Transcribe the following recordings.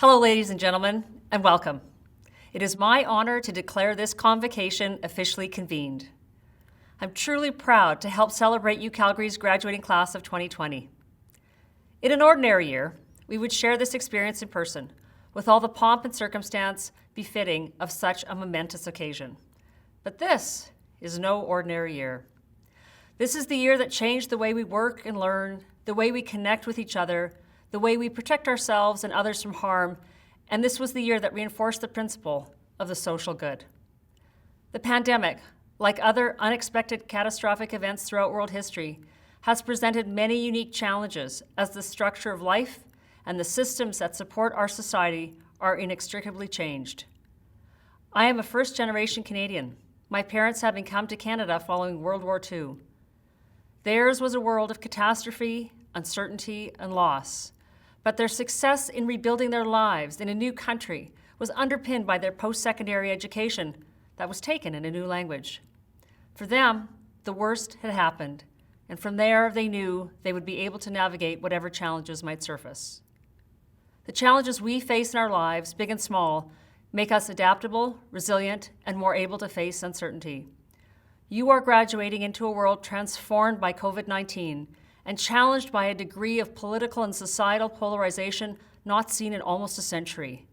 Hello, ladies and gentlemen, and welcome. It is my honor to declare this convocation officially convened. I'm truly proud to help celebrate UCalgary's graduating class of 2020. In an ordinary year, we would share this experience in person, with all the pomp and circumstance befitting of such a momentous occasion. But this is no ordinary year. This is the year that changed the way we work and learn, the way we connect with each other, the way we protect ourselves and others from harm, and this was the year that reinforced the principle of the social good. The pandemic, like other unexpected catastrophic events throughout world history, has presented many unique challenges as the structure of life and the systems that support our society are inextricably changed. I am a first-generation Canadian, my parents having come to Canada following World War II. Theirs was a world of catastrophe, uncertainty, and loss, but their success in rebuilding their lives in a new country was underpinned by their post-secondary education that was taken in a new language. For them, the worst had happened, and from there they knew they would be able to navigate whatever challenges might surface. The challenges we face in our lives, big and small, make us adaptable, resilient, and more able to face uncertainty. You are graduating into a world transformed by COVID-19 and challenged by a degree of political and societal polarization not seen in almost a century.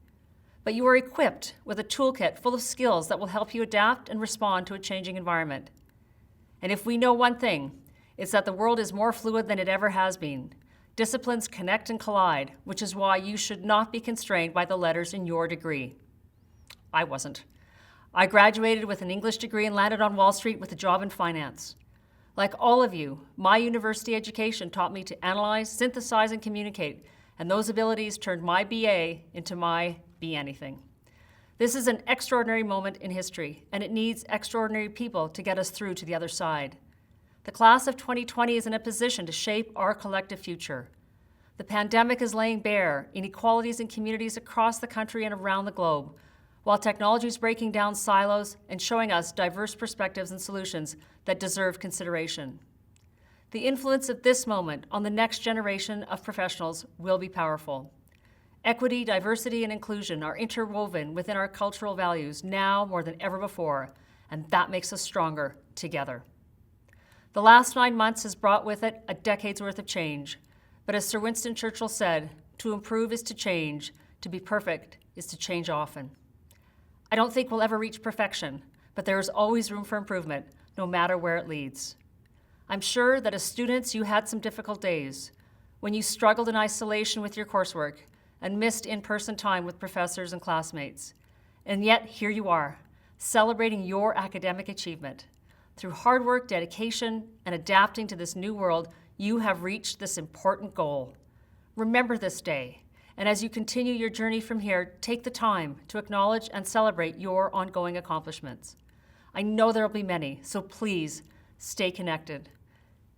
But you are equipped with a toolkit full of skills that will help you adapt and respond to a changing environment. And if we know one thing, it's that the world is more fluid than it ever has been. Disciplines connect and collide, which is why you should not be constrained by the letters in your degree. I wasn't. I graduated with an English degree and landed on Wall Street with a job in finance. Like all of you, my university education taught me to analyze, synthesize, and communicate, and those abilities turned my BA into my Be Anything. This is an extraordinary moment in history, and it needs extraordinary people to get us through to the other side. The class of 2020 is in a position to shape our collective future. The pandemic is laying bare inequalities in communities across the country and around the globe, while technology is breaking down silos and showing us diverse perspectives and solutions that deserve consideration. The influence of this moment on the next generation of professionals will be powerful. Equity, diversity, and inclusion are interwoven within our cultural values now more than ever before, and that makes us stronger together. The last 9 months has brought with it a decade's worth of change, but as Sir Winston Churchill said, to improve is to change, to be perfect is to change often. I don't think we'll ever reach perfection, but there is always room for improvement, no matter where it leads. I'm sure that as students, you had some difficult days when you struggled in isolation with your coursework and missed in-person time with professors and classmates. And yet, here you are, celebrating your academic achievement. Through hard work, dedication, and adapting to this new world, you have reached this important goal. Remember this day. And as you continue your journey from here, take the time to acknowledge and celebrate your ongoing accomplishments. I know there will be many, so please stay connected.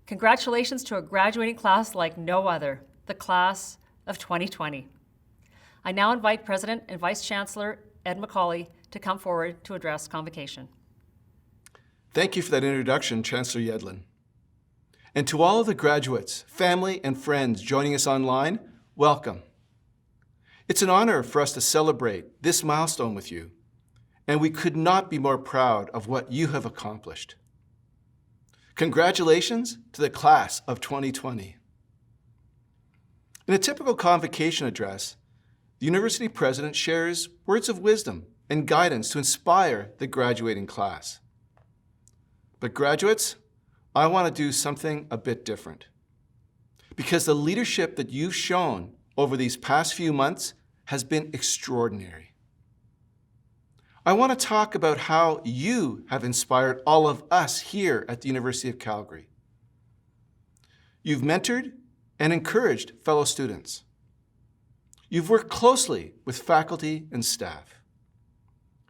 Congratulations to a graduating class like no other, the class of 2020. I now invite President and Vice Chancellor Ed McCauley to come forward to address convocation. Thank you for that introduction, Chancellor Yedlin. And to all of the graduates, family, and friends joining us online, welcome. It's an honor for us to celebrate this milestone with you, and we could not be more proud of what you have accomplished. Congratulations to the class of 2020. In a typical convocation address, the university president shares words of wisdom and guidance to inspire the graduating class. But graduates, I want to do something a bit different. Because the leadership that you've shown over these past few months has been extraordinary. I want to talk about how you have inspired all of us here at the University of Calgary. You've mentored and encouraged fellow students. You've worked closely with faculty and staff.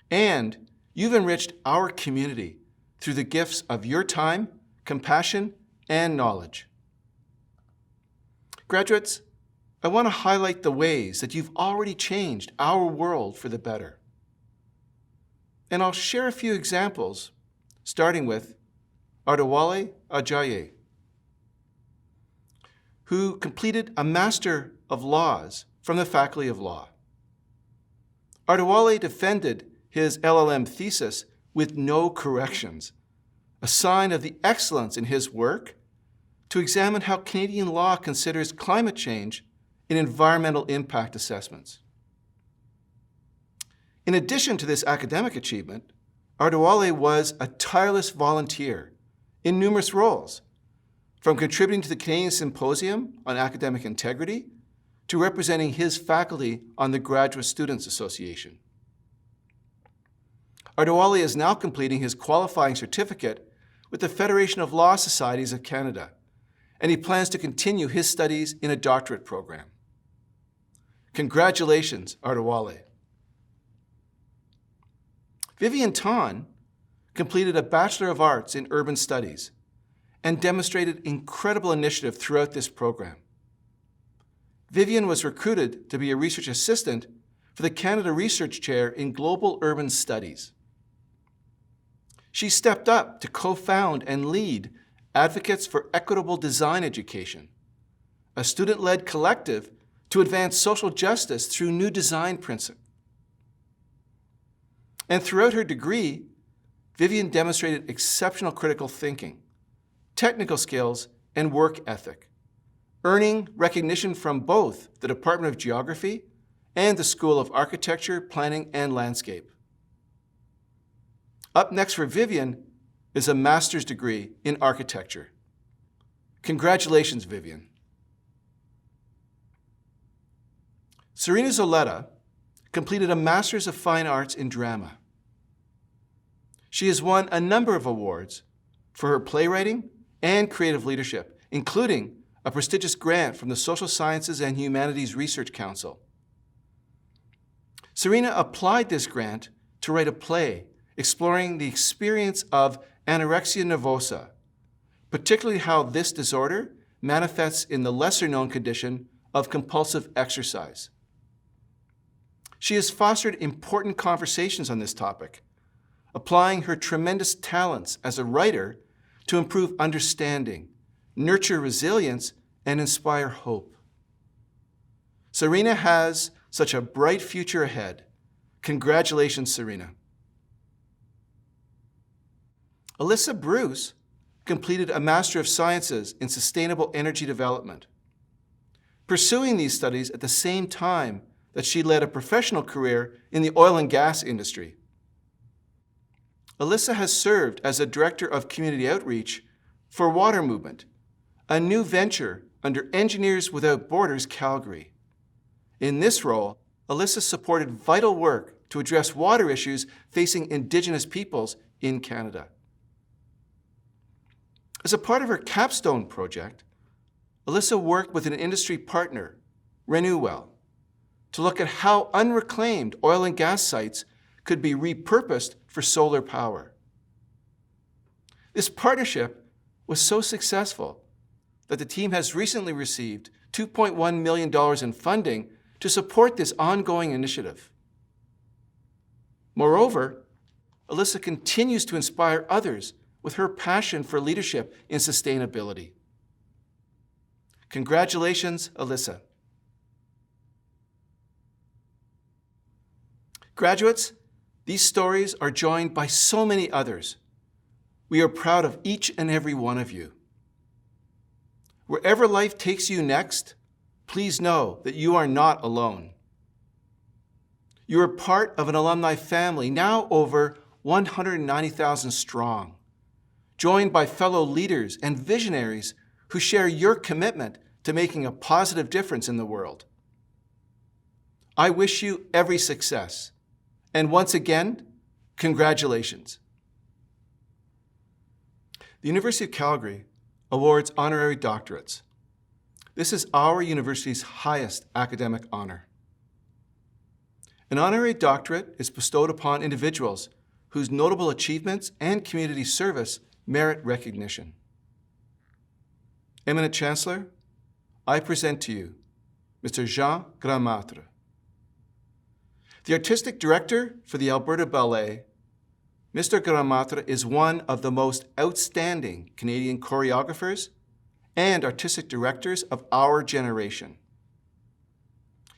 And you've enriched our community through the gifts of your time, compassion, and knowledge. Graduates, I want to highlight the ways that you've already changed our world for the better. And I'll share a few examples, starting with Ardewale Ajayi, who completed a Master of Laws from the Faculty of Law. Ardewale defended his LLM thesis with no corrections, a sign of the excellence in his work to examine how Canadian law considers climate change in environmental impact assessments. In addition to this academic achievement, Ardewale was a tireless volunteer in numerous roles, from contributing to the Canadian Symposium on Academic Integrity to representing his faculty on the Graduate Students Association. Ardewale is now completing his qualifying certificate with the Federation of Law Societies of Canada, and he plans to continue his studies in a doctorate program. Congratulations, Ardawale. Vivian Tan completed a Bachelor of Arts in Urban Studies and demonstrated incredible initiative throughout this program. Vivian was recruited to be a research assistant for the Canada Research Chair in Global Urban Studies. She stepped up to co-found and lead Advocates for Equitable Design Education, a student-led collective to advance social justice through new design principles. And throughout her degree, Vivian demonstrated exceptional critical thinking, technical skills, and work ethic, earning recognition from both the Department of Geography and the School of Architecture, Planning, and Landscape. Up next for Vivian is a master's degree in architecture. Congratulations, Vivian. Serena Zoletta completed a Master's of Fine Arts in Drama. She has won a number of awards for her playwriting and creative leadership, including a prestigious grant from the Social Sciences and Humanities Research Council. Serena applied this grant to write a play exploring the experience of anorexia nervosa, particularly how this disorder manifests in the lesser-known condition of compulsive exercise. She has fostered important conversations on this topic, applying her tremendous talents as a writer to improve understanding, nurture resilience, and inspire hope. Serena has such a bright future ahead. Congratulations, Serena. Alyssa Bruce completed a Master of Sciences in Sustainable Energy Development, pursuing these studies at the same time that she led a professional career in the oil and gas industry. Alyssa has served as a Director of Community Outreach for Water Movement, a new venture under Engineers Without Borders Calgary. In this role, Alyssa supported vital work to address water issues facing Indigenous peoples in Canada. As a part of her capstone project, Alyssa worked with an industry partner, Renewwell, to look at how unreclaimed oil and gas sites could be repurposed for solar power. This partnership was so successful that the team has recently received $2.1 million in funding to support this ongoing initiative. Moreover, Alyssa continues to inspire others with her passion for leadership in sustainability. Congratulations, Alyssa. Graduates, these stories are joined by so many others. We are proud of each and every one of you. Wherever life takes you next, please know that you are not alone. You are part of an alumni family now over 190,000 strong, joined by fellow leaders and visionaries who share your commitment to making a positive difference in the world. I wish you every success. And once again, congratulations. The University of Calgary awards honorary doctorates. This is our university's highest academic honor. An honorary doctorate is bestowed upon individuals whose notable achievements and community service merit recognition. Eminent Chancellor, I present to you Mr. Jean Grandmatre. The Artistic Director for the Alberta Ballet, Mr. Grandmatre is one of the most outstanding Canadian choreographers and artistic directors of our generation.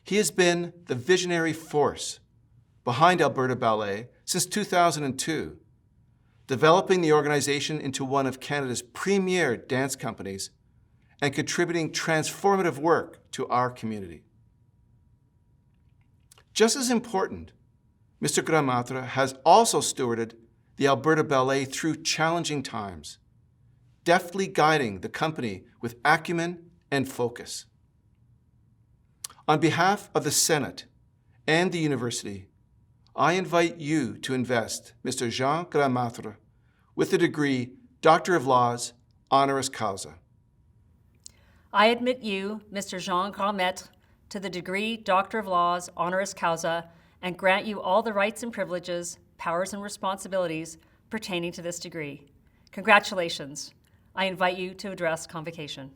He has been the visionary force behind Alberta Ballet since 2002, developing the organization into one of Canada's premier dance companies and contributing transformative work to our community. Just as important, Mr. Grandmatre has also stewarded the Alberta Ballet through challenging times, deftly guiding the company with acumen and focus. On behalf of the Senate and the University, I invite you to invest Mr. Jean Grandmatre with the degree Doctor of Laws, honoris causa. I admit you, Mr. Jean Grandmatre, to the degree Doctor of Laws honoris causa and grant you all the rights and privileges, powers and responsibilities pertaining to this degree. Congratulations. I invite you to address convocation.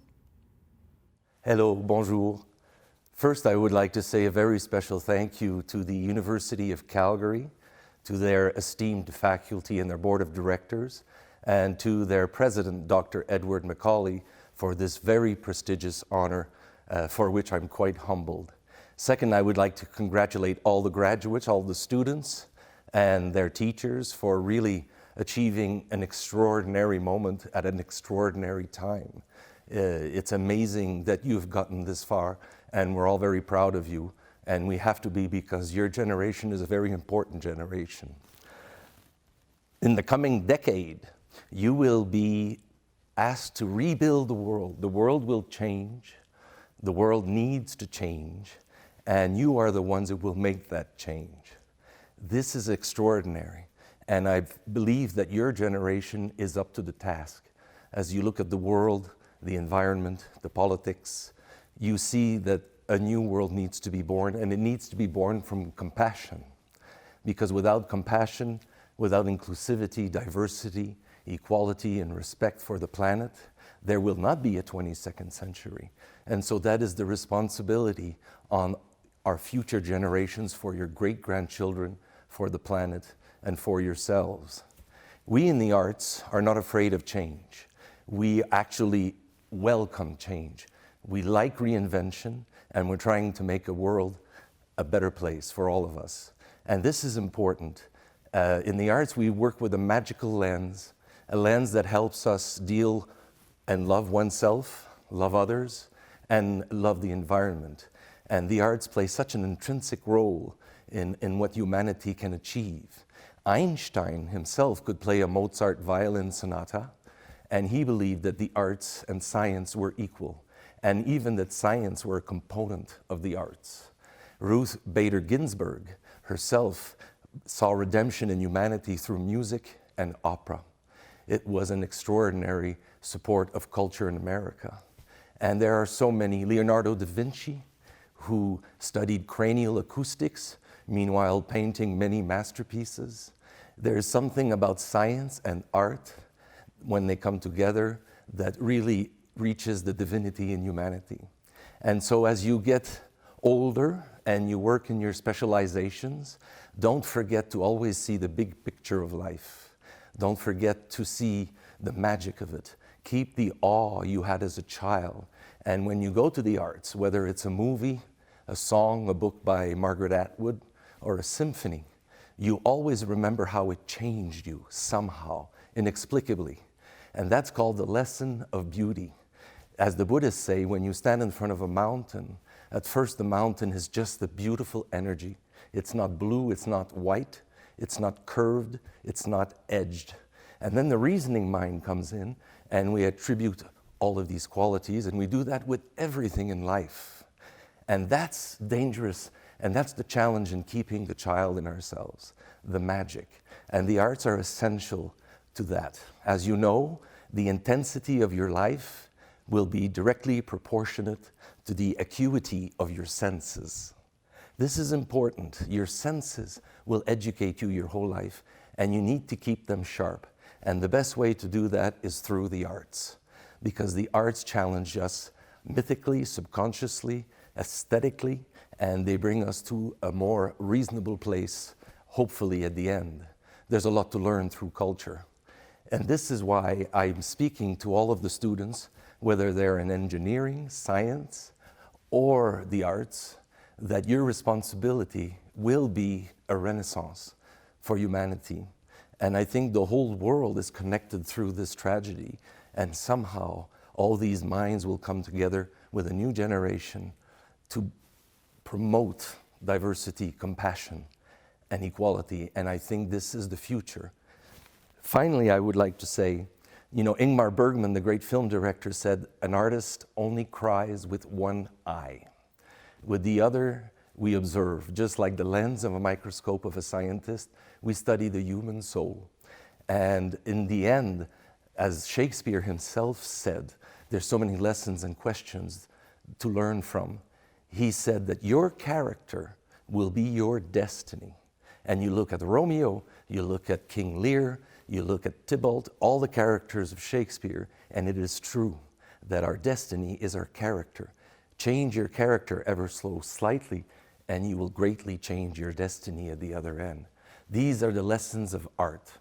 Hello, bonjour. First, I would like to say a very special thank you to the University of Calgary, to their esteemed faculty and their board of directors, and to their president, Dr. Edward Macaulay, for this very prestigious honor for which I'm quite humbled. Second, I would like to congratulate all the graduates, all the students, and their teachers for really achieving an extraordinary moment at an extraordinary time. It's amazing that you've gotten this far, and we're all very proud of you, and we have to be, because your generation is a very important generation. In the coming decade, you will be asked to rebuild the world. The world will change. The world needs to change, and you are the ones who will make that change. This is extraordinary, and I believe that your generation is up to the task. As you look at the world, the environment, the politics, you see that a new world needs to be born, and it needs to be born from compassion. Because without compassion, without inclusivity, diversity, equality, and respect for the planet, there will not be a 22nd century. And so that is the responsibility on our future generations, for your great-grandchildren, for the planet, and for yourselves. We in the arts are not afraid of change. We actually welcome change. We like reinvention, and we're trying to make a world a better place for all of us. And this is important. In the arts, we work with a magical lens, a lens that helps us deal and love oneself, love others, and love the environment. And the arts play such an intrinsic role in what humanity can achieve. Einstein himself could play a Mozart violin sonata, and he believed that the arts and science were equal, and even that science were a component of the arts. Ruth Bader Ginsburg herself saw redemption in humanity through music and opera. It was an extraordinary support of culture in America. And there are so many. Leonardo da Vinci, who studied cranial acoustics, meanwhile painting many masterpieces. There is something about science and art, when they come together, that really reaches the divinity in humanity. And so as you get older and you work in your specializations, don't forget to always see the big picture of life. Don't forget to see the magic of it. Keep the awe you had as a child. And when you go to the arts, whether it's a movie, a song, a book by Margaret Atwood, or a symphony, you always remember how it changed you somehow, inexplicably. And that's called the lesson of beauty. As the Buddhists say, when you stand in front of a mountain, at first the mountain is just the beautiful energy. It's not blue, it's not white, it's not curved, it's not edged. And then the reasoning mind comes in, and we attribute all of these qualities, and we do that with everything in life. And that's dangerous, and that's the challenge in keeping the child in ourselves, the magic. And the arts are essential to that. As you know, the intensity of your life will be directly proportionate to the acuity of your senses. This is important. Your senses will educate you your whole life, and you need to keep them sharp. And the best way to do that is through the arts, because the arts challenge us mythically, subconsciously, aesthetically, and they bring us to a more reasonable place, hopefully at the end. There's a lot to learn through culture. And this is why I'm speaking to all of the students, whether they're in engineering, science, or the arts, that your responsibility will be a renaissance for humanity. And I think the whole world is connected through this tragedy, and somehow all these minds will come together with a new generation to promote diversity, compassion, and equality. And I think this is the future. Finally, I would like to say, Ingmar Bergman, the great film director, said, an artist only cries with one eye. With the other, we observe. Just like the lens of a microscope of a scientist, we study the human soul. And in the end, as Shakespeare himself said, there's so many lessons and questions to learn from. he said that your character will be your destiny. And you look at Romeo, you look at King Lear, you look at Tybalt, all the characters of Shakespeare, and it is true that our destiny is our character. Change your character ever so slightly, and you will greatly change your destiny at the other end. These are the lessons of art,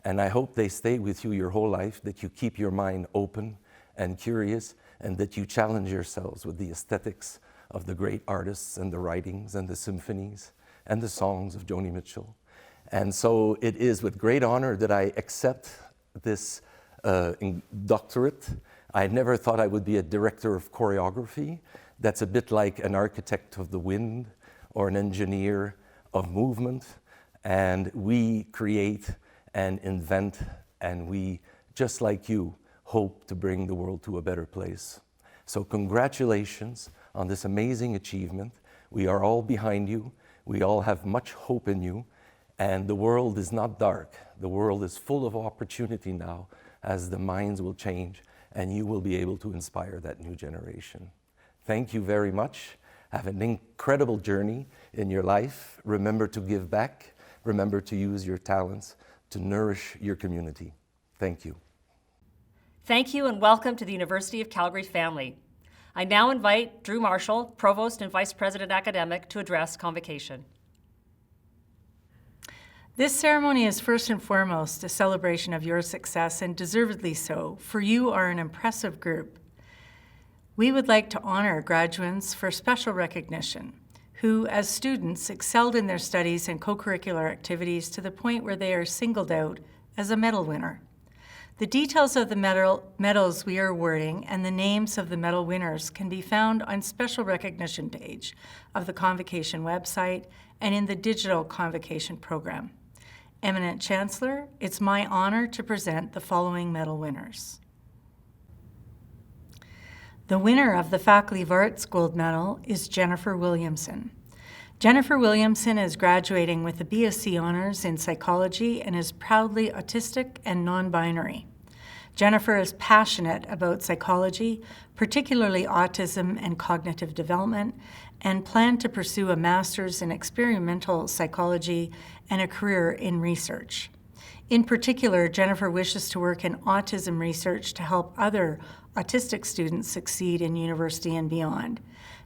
and I hope they stay with you your whole life, that you keep your mind open and curious, and that you challenge yourselves with the aesthetics of the great artists and the writings and the symphonies and the songs of Joni Mitchell. And so it is with great honor that I accept this doctorate. I never thought I would be a director of choreography. That's a bit like an architect of the wind or an engineer of movement. And we create and invent, and we, just like you, hope to bring the world to a better place. So congratulations on this amazing achievement. We are all behind you. We all have much hope in you. And the world is not dark. The world is full of opportunity now, as the minds will change, and you will be able to inspire that new generation. Thank you very much. Have an incredible journey in your life. Remember to give back. Remember to use your talents to nourish your community. Thank you. Thank you and welcome to the University of Calgary family. I now invite Drew Marshall, Provost and Vice President Academic, to address convocation. This ceremony is first and foremost a celebration of your success, and deservedly so, for you are an impressive group. We would like to honor graduates for special recognition, who, as students, excelled in their studies and co-curricular activities to the point where they are singled out as a medal winner. The details of the medals we are awarding and the names of the medal winners can be found on special recognition page of the Convocation website and in the digital Convocation program. Eminent Chancellor, it's my honor to present the following medal winners. The winner of the Faculty of Arts Gold Medal is Jennifer Williamson. Jennifer Williamson is graduating with a BSc Honors in Psychology and is proudly autistic and non-binary. Jennifer is passionate about psychology, particularly autism and cognitive development, and planned to pursue a master's in experimental psychology and a career in research. In particular, Jennifer wishes to work in autism research to help other autistic students succeed in university and beyond.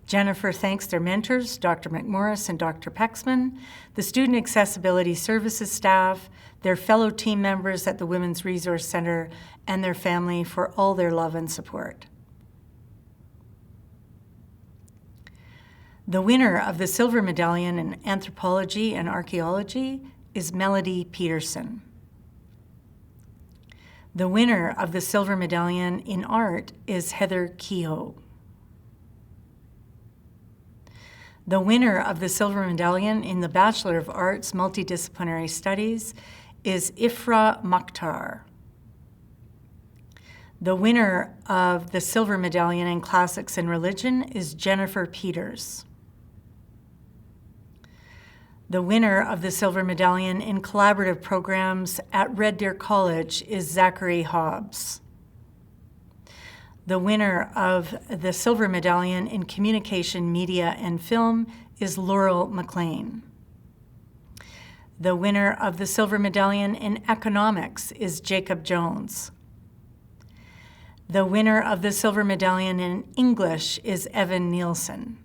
Jennifer thanks their mentors, Dr. McMorris and Dr. Pexman, the Student Accessibility Services staff, their fellow team members at the Women's Resource Center, and their family for all their love and support. The winner of the Silver Medallion in Anthropology and Archaeology is Melody Peterson. The winner of the Silver Medallion in Art is Heather Kehoe. The winner of the Silver Medallion in the Bachelor of Arts Multidisciplinary Studies is Ifra Mukhtar. The winner of the Silver Medallion in Classics and Religion is Jennifer Peters. The winner of the Silver Medallion in Collaborative Programs at Red Deer College is Zachary Hobbs. The winner of the Silver Medallion in Communication, Media, and Film is Laurel McLean. The winner of the Silver Medallion in Economics is Jacob Jones. The winner of the Silver Medallion in English is Evan Nielsen.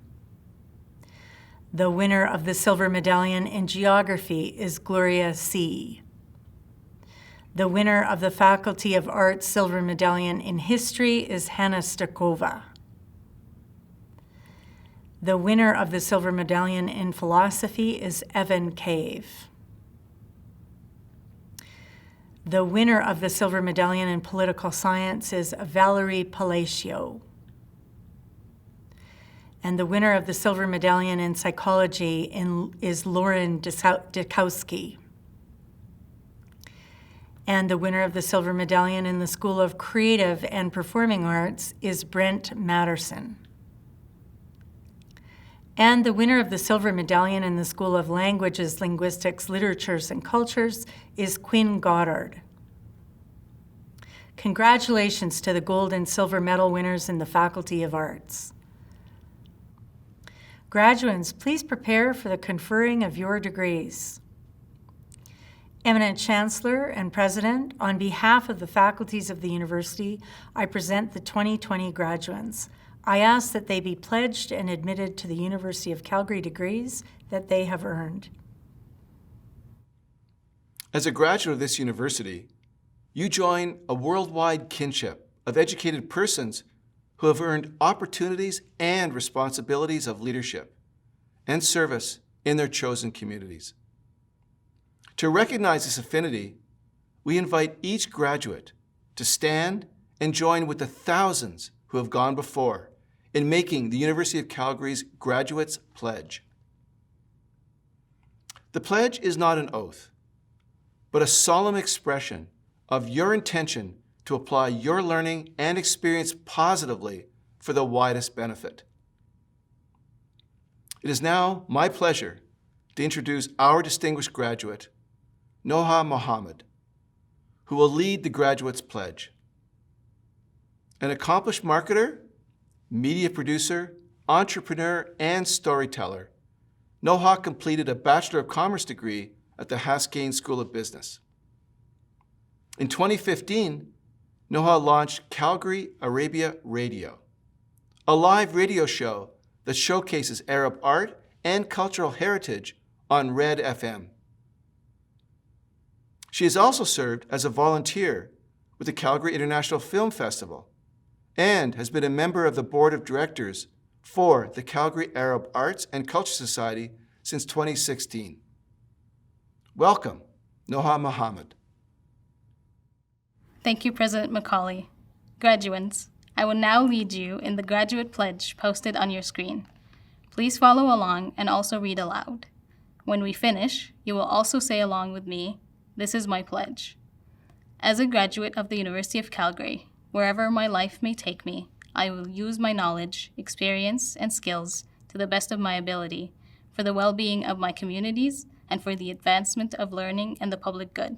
The winner of the Silver Medallion in Geography is Gloria C. The winner of the Faculty of Arts Silver Medallion in History is Hannah Stakova. The winner of the Silver Medallion in Philosophy is Evan Cave. The winner of the Silver Medallion in Political Science is Valerie Palacio. And the winner of the Silver Medallion in Psychology is Lauren Dukowski. And the winner of the Silver Medallion in the School of Creative and Performing Arts is Brent Matterson. And the winner of the Silver Medallion in the School of Languages, Linguistics, Literatures, and Cultures is Quinn Goddard. Congratulations to the gold and silver medal winners in the Faculty of Arts. Graduates, please prepare for the conferring of your degrees. Eminent Chancellor and President, on behalf of the faculties of the university, I present the 2020 graduates. I ask that they be pledged and admitted to the University of Calgary degrees that they have earned. As a graduate of this university, you join a worldwide kinship of educated persons who have earned opportunities and responsibilities of leadership and service in their chosen communities. To recognize this affinity, we invite each graduate to stand and join with the thousands who have gone before in making the University of Calgary's Graduates Pledge. The pledge is not an oath, but a solemn expression of your intention to apply your learning and experience positively for the widest benefit. It is now my pleasure to introduce our distinguished graduate, Noha Mohammed, who will lead the Graduates Pledge. An accomplished marketer, media producer, entrepreneur, and storyteller, Noha completed a Bachelor of Commerce degree at the Haskayne School of Business. In 2015, Noha launched Calgary Arabia Radio, a live radio show that showcases Arab art and cultural heritage on Red FM. She has also served as a volunteer with the Calgary International Film Festival and has been a member of the board of directors for the Calgary Arab Arts and Culture Society since 2016. Welcome, Noha Mohammed. Thank you, President Macaulay. Graduates, I will now lead you in the Graduate Pledge posted on your screen. Please follow along and also read aloud. When we finish, you will also say along with me, "This is my pledge." As a graduate of the University of Calgary, wherever my life may take me, I will use my knowledge, experience, and skills to the best of my ability for the well-being of my communities and for the advancement of learning and the public good.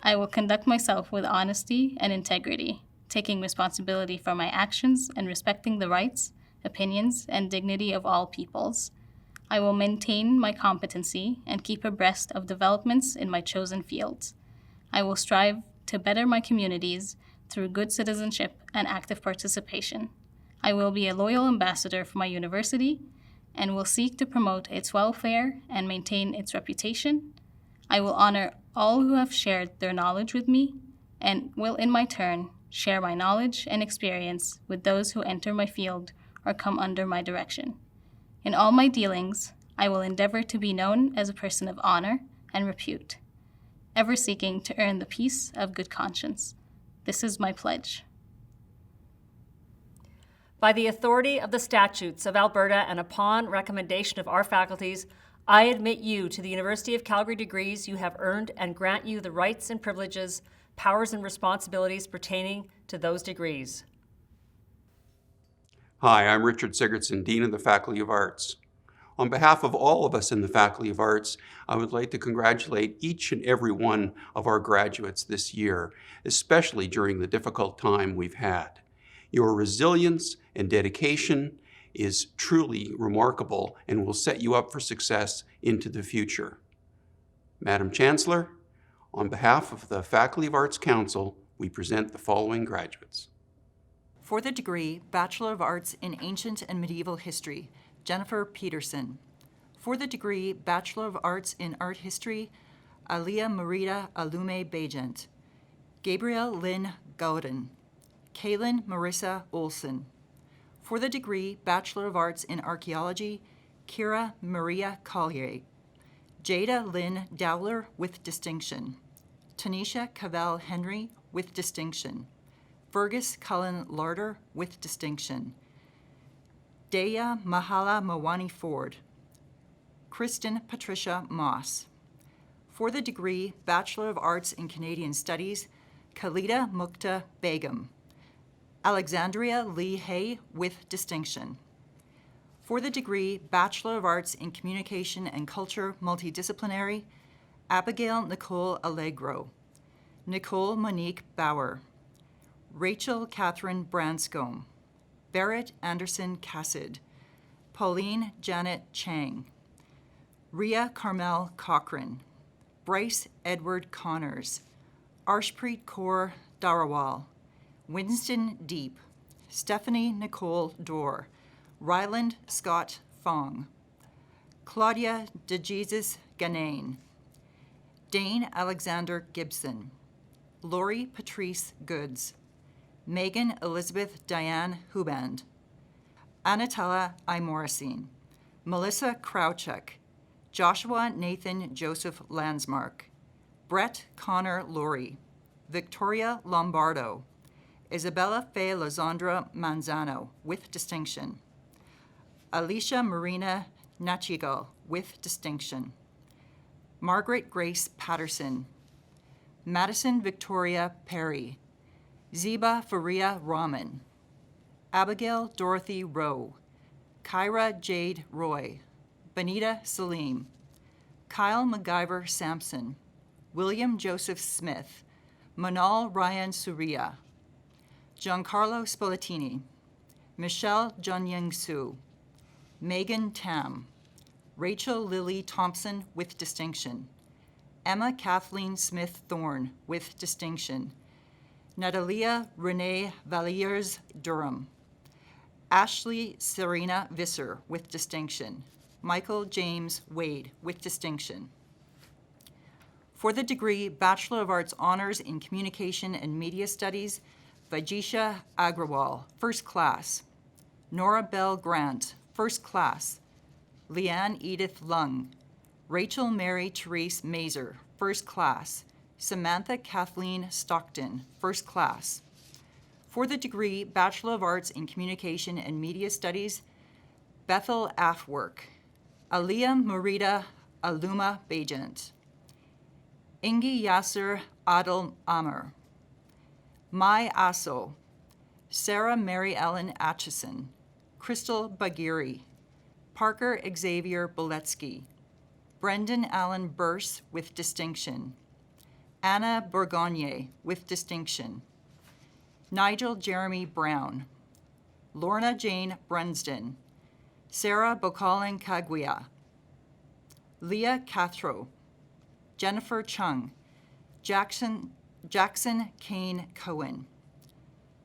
I will conduct myself with honesty and integrity, taking responsibility for my actions and respecting the rights, opinions, and dignity of all peoples. I will maintain my competency and keep abreast of developments in my chosen fields. I will strive to better my communities through good citizenship and active participation. I will be a loyal ambassador for my university and will seek to promote its welfare and maintain its reputation. I will honor all who have shared their knowledge with me and will, in my turn, share my knowledge and experience with those who enter my field or come under my direction. In all my dealings, I will endeavor to be known as a person of honor and repute, ever seeking to earn the peace of good conscience. This is my pledge. By the authority of the statutes of Alberta and upon recommendation of our faculties, I admit you to the University of Calgary degrees you have earned and grant you the rights and privileges, powers and responsibilities pertaining to those degrees. Hi, I'm Richard Sigurdsson, Dean of the Faculty of Arts. On behalf of all of us in the Faculty of Arts, I would like to congratulate each and every one of our graduates this year, especially during the difficult time we've had. Your resilience and dedication is truly remarkable and will set you up for success into the future. Madam Chancellor, on behalf of the Faculty of Arts Council, we present the following graduates. For the degree Bachelor of Arts in Ancient and Medieval History, Jennifer Peterson. For the degree Bachelor of Arts in Art History, Alia Marita Alume Bajent. Gabrielle Lynn Gowden. Kaylin Marissa Olson. For the degree Bachelor of Arts in Archaeology, Kira Maria Collier. Jada Lynn Dowler with distinction. Tanisha Cavell Henry with distinction. Fergus Cullen Larder with distinction. Daya Mahala Mawani Ford. Kristen Patricia Moss. For the degree Bachelor of Arts in Canadian Studies, Khalida Mukta Begum. Alexandria Lee Hay with distinction. For the degree Bachelor of Arts in Communication and Culture Multidisciplinary, Abigail Nicole Allegro. Nicole Monique Bauer. Rachel Catherine Branscombe. Barrett Anderson Cassid. Pauline Janet Chang, Ria Carmel Cochran, Bryce Edward Connors, Arshpreet Kaur Darawal, Winston Deep, Stephanie Nicole Dorr, Ryland Scott Fong, Claudia DeJesus Ganane, Dane Alexander Gibson, Lori Patrice Goods, Megan Elizabeth Diane Huband, Anatella I. Morrison, Melissa Krawchuk, Joshua Nathan Joseph Landsmark, Brett Connor Laurie, Victoria Lombardo, Isabella Faye Lazandra Manzano, with distinction, Alicia Marina Nachigal, with distinction, Margaret Grace Patterson, Madison Victoria Perry, Ziba Faria Rahman, Abigail Dorothy Rowe, Kyra Jade Roy, Benita Salim, Kyle MacGyver Sampson, William Joseph Smith, Manal Ryan Surya, Giancarlo Spolatini, Michelle Junyang Su, Megan Tam, Rachel Lily Thompson, with distinction, Emma Kathleen Smith Thorne, with distinction, Natalia Renee Valiers Durham, Ashley Serena Visser, with distinction, Michael James Wade, with distinction. For the degree Bachelor of Arts Honors in Communication and Media Studies, Vajisha Agrawal, first class, Nora Bell Grant, first class, Leanne Edith Lung, Rachel Mary Therese Mazer, first class, Samantha Kathleen Stockton, first class. For the degree Bachelor of Arts in Communication and Media Studies, Bethel Afwork, Aliyah Marita Aluma Bajent, Ingi Yasser Adel Amr, Mai Aso, Sarah Mary Ellen Atchison, Crystal Bagiri, Parker Xavier Boletsky, Brendan Allen Burse, with distinction, Anna Bourgogne, with distinction, Nigel Jeremy Brown, Lorna Jane Brunsden, Sarah Bokalin Kaguya, Leah Cathro, Jennifer Chung, Jackson Kane Cohen,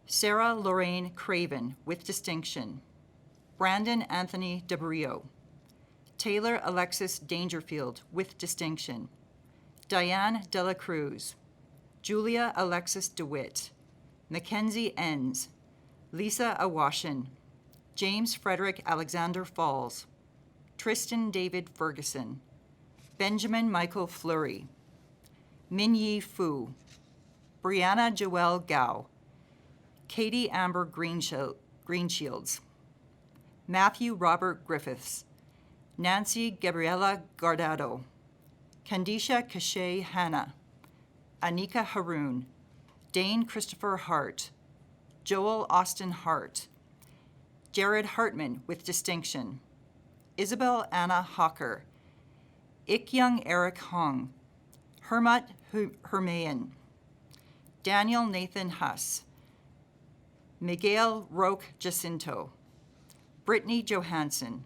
Sarah Lorraine Craven, with distinction, Brandon Anthony DeBrio, Taylor Alexis Dangerfield, with distinction, Diane Dela Cruz, Julia Alexis DeWitt, Mackenzie Enns, Lisa Awashin, James Frederick Alexander Falls, Tristan David Ferguson, Benjamin Michael Fleury, Minyi Fu, Brianna Joelle Gao, Katie Amber Greenshields, Matthew Robert Griffiths, Nancy Gabriela Gardado, Candisha Cachet Hanna, Anika Haroon, Dane Christopher Hart, Joel Austin Hart, Jared Hartman, with distinction, Isabel Anna Hawker, Ik-Young Eric Hong, Hermat Hermayan, Daniel Nathan Huss, Miguel Roque Jacinto, Brittany Johansson,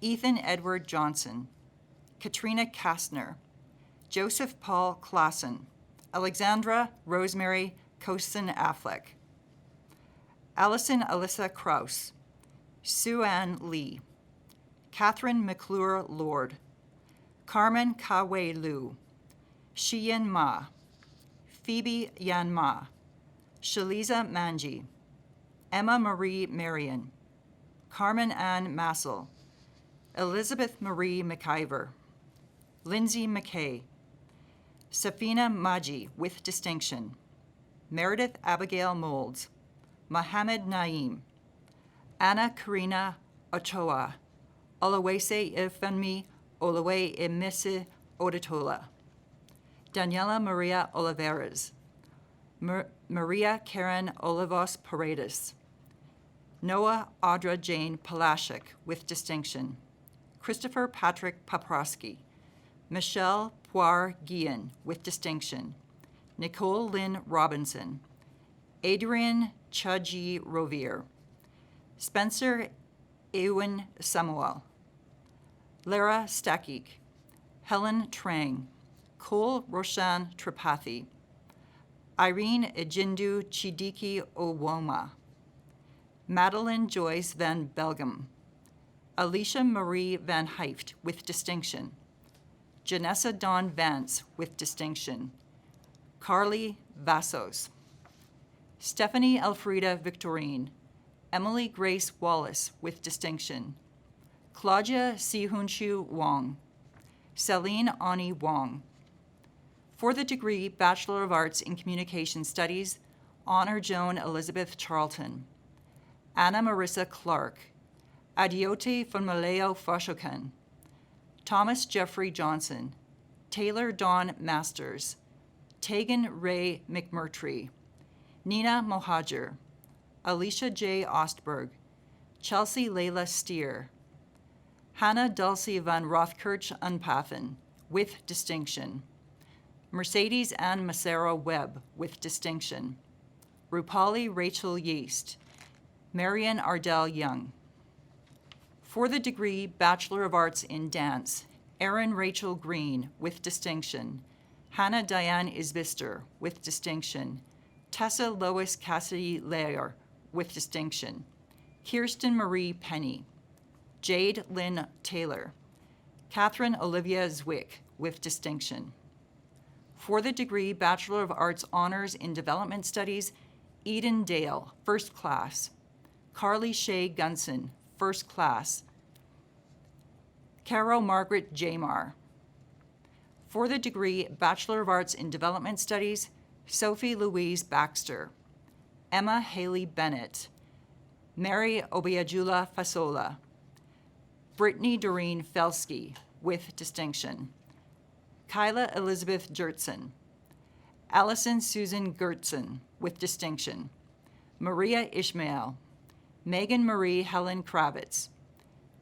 Ethan Edward Johnson, Katrina Kastner, Joseph Paul Klassen, Alexandra Rosemary Kosten Affleck, Allison Alyssa Kraus, Sue Ann Lee, Catherine McClure Lord, Carmen Kawe Liu, Shiyin Ma, Phoebe Yan Ma, Shaliza Manji, Emma Marie Marion, Carmen Ann Massel, Elizabeth Marie McIver, Lindsay McKay, Safina Maji, with distinction, Meredith Abigail Molds, Mohammed Naeem, Anna Karina Ochoa, Olawese Ifenmi Olawe Emise Odatola, Daniela Maria Oliveras, Maria Karen Olivos Paredes, Noah Audra Jane Palashik, with distinction, Christopher Patrick Paprosky, Michelle Poir Guillen, with distinction, Nicole Lynn Robinson, Adrian Chaji Rovier, Spencer Ewan Samuel, Lara Stakik, Helen Trang, Cole Roshan Tripathi, Irene Ejindu Chidiki Owoma, Madeline Joyce van Belgum, Alicia Marie van Hyft with distinction, Janessa Dawn Vance with distinction, Carly Vassos, Stephanie Elfrida Victorine, Emily Grace Wallace with distinction, Claudia Sihunshu Wong, Celine Ani Wong. For the degree Bachelor of Arts in Communication Studies, honor Joan Elizabeth Charlton, Anna Marissa Clark, Adiote Funmaleo Fashokan, Thomas Jeffrey Johnson, Taylor Dawn Masters, Tegan Ray McMurtry, Nina Mohajir, Alicia J. Ostberg, Chelsea Layla Steer, Hannah Dulcie van Rothkirch Unpathen, with distinction, Mercedes Ann Macero Webb, with distinction, Rupali Rachel Yeast, Marian Ardell Young. For the degree Bachelor of Arts in Dance, Erin Rachel Green, with distinction, Hannah Diane Isbister, with distinction, Tessa Lois Cassidy Layer, with distinction, Kirsten Marie Penny, Jade Lynn Taylor, Catherine Olivia Zwick, with distinction. For the degree Bachelor of Arts Honors in Development Studies, Eden Dale, first class, Carly Shea Gunson, first class, Carol Margaret Jamar. For the degree Bachelor of Arts in Development Studies, Sophie Louise Baxter, Emma Haley Bennett, Mary Obiajula Fasola, Brittany Doreen Felsky, with distinction, Kyla Elizabeth Jertson, Allison Susan Gertson, with distinction, Maria Ishmael, Megan Marie Helen Kravitz,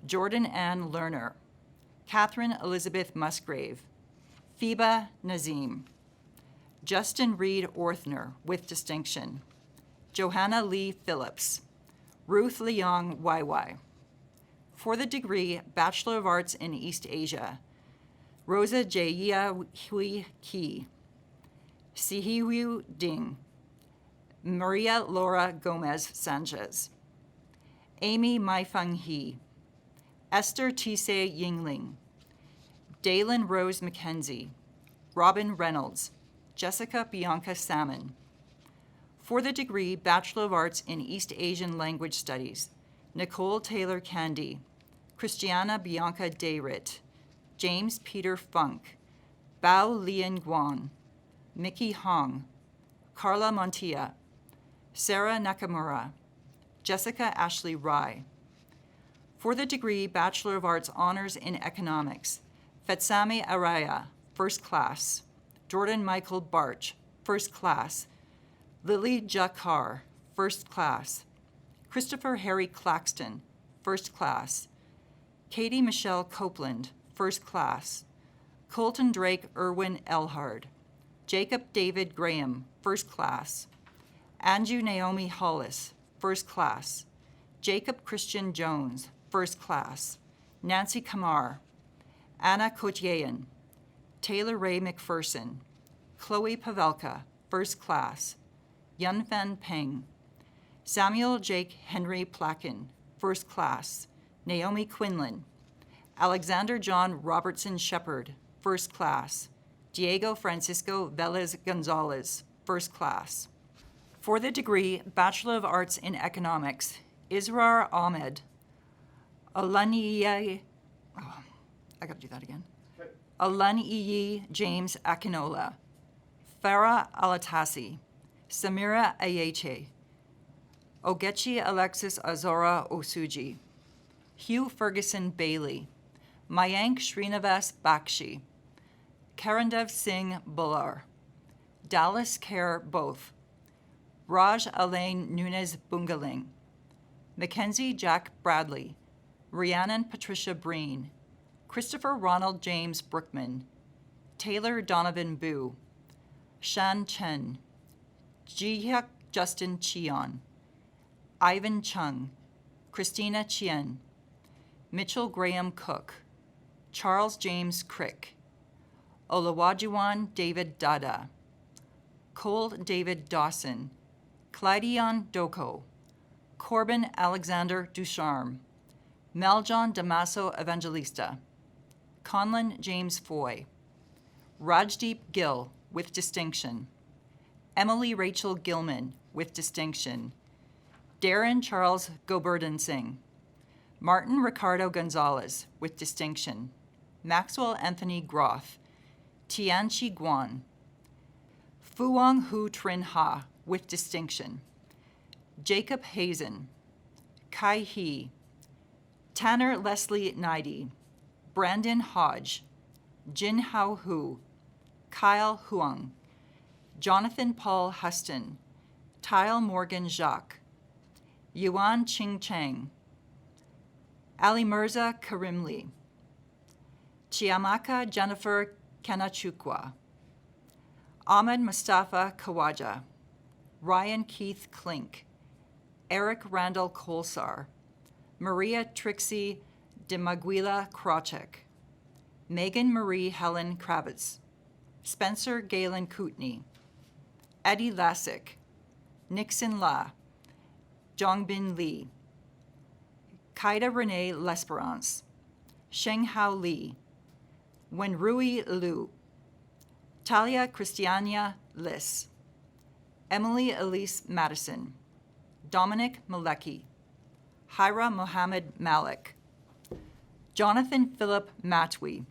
Jordan Ann Lerner, Catherine Elizabeth Musgrave, Phoeba Nazim, Justin Reed Orthner, with distinction, Johanna Lee Phillips, Ruth Leong YY. For the degree Bachelor of Arts in East Asia, Rosa Jia Hui Ki, Sihiyu Ding, Maria Laura Gomez Sanchez, Amy Maifeng He, Esther Tise Yingling, Dalen Rose McKenzie, Robin Reynolds, Jessica Bianca Salmon. For the degree Bachelor of Arts in East Asian Language Studies, Nicole Taylor Candy, Christiana Bianca Dayrit, James Peter Funk, Bao Lian Guan, Mickey Hong, Carla Montilla, Sarah Nakamura, Jessica Ashley Rye. For the degree Bachelor of Arts Honors in Economics, Fetsami Araya, first class, Jordan Michael Barch, first class, Lily Jakar, first class, Christopher Harry Claxton, first class, Katie Michelle Copeland, first class, Colton Drake Irwin Elhard, Jacob David Graham, first class, Anju Naomi Hollis, first class, Jacob Christian Jones, first class, Nancy Kamar, Anna Kotyayan, Taylor Ray McPherson, Chloe Pavelka, first class, Yun Fan Peng, Samuel Jake Henry Placken, first class, Naomi Quinlan, Alexander John Robertson Shepard, first class, Diego Francisco Velez Gonzalez, first class. For the degree Bachelor of Arts in Economics, Israr Ahmed, Alaniyi James Akinola, Farah Alatasi, Samira Ayeche, Ogechi Alexis Azora Osuji, Hugh Ferguson Bailey, Mayank Srinivas Bakshi, Karandev Singh Bular, Dallas Kerr Both, Raj Alain Nunez Bungaling, Mackenzie Jack Bradley, Rhiannon Patricia Breen, Christopher Ronald James Brookman, Taylor Donovan Boo, Shan Chen, Jihyuk Justin Cheon, Ivan Chung, Christina Chien, Mitchell Graham Cook, Charles James Crick, Olawajuwan David Dada, Cole David Dawson, Clydion Doko, Corbin Alexander Ducharme, Maljon Damaso Evangelista, Conlon James Foy, Rajdeep Gill with distinction, Emily Rachel Gilman with distinction, Darren Charles Goberdin Singh, Martin Ricardo Gonzalez with distinction, Maxwell Anthony Groff, Tianchi Guan, Fuang Hu Trin Ha with distinction, Jacob Hazen, Kai He, Tanner Leslie Naidi, Brandon Hodge, Jin Hao Hu, Kyle Huang, Jonathan Paul Huston, Tyle Morgan Jacques, Yuan Ching Chang, Ali Mirza Karimli, Chiamaka Jennifer Kanachukwa, Ahmed Mustafa Kawaja, Ryan Keith Klink, Eric Randall Kolsar, Maria Trixie de Maguila Krawczyk, Megan Marie Helen Kravitz, Spencer Galen Kootenay, Eddie Lassick, Nixon La, Jongbin Lee, Kaida Renee L'Esperance, Shenghao Li, Wenrui Liu, Talia Christiania Liss, Emily Elise Madison, Dominic Malecki, Hira Mohammed Malik, Jonathan Philip Matwi,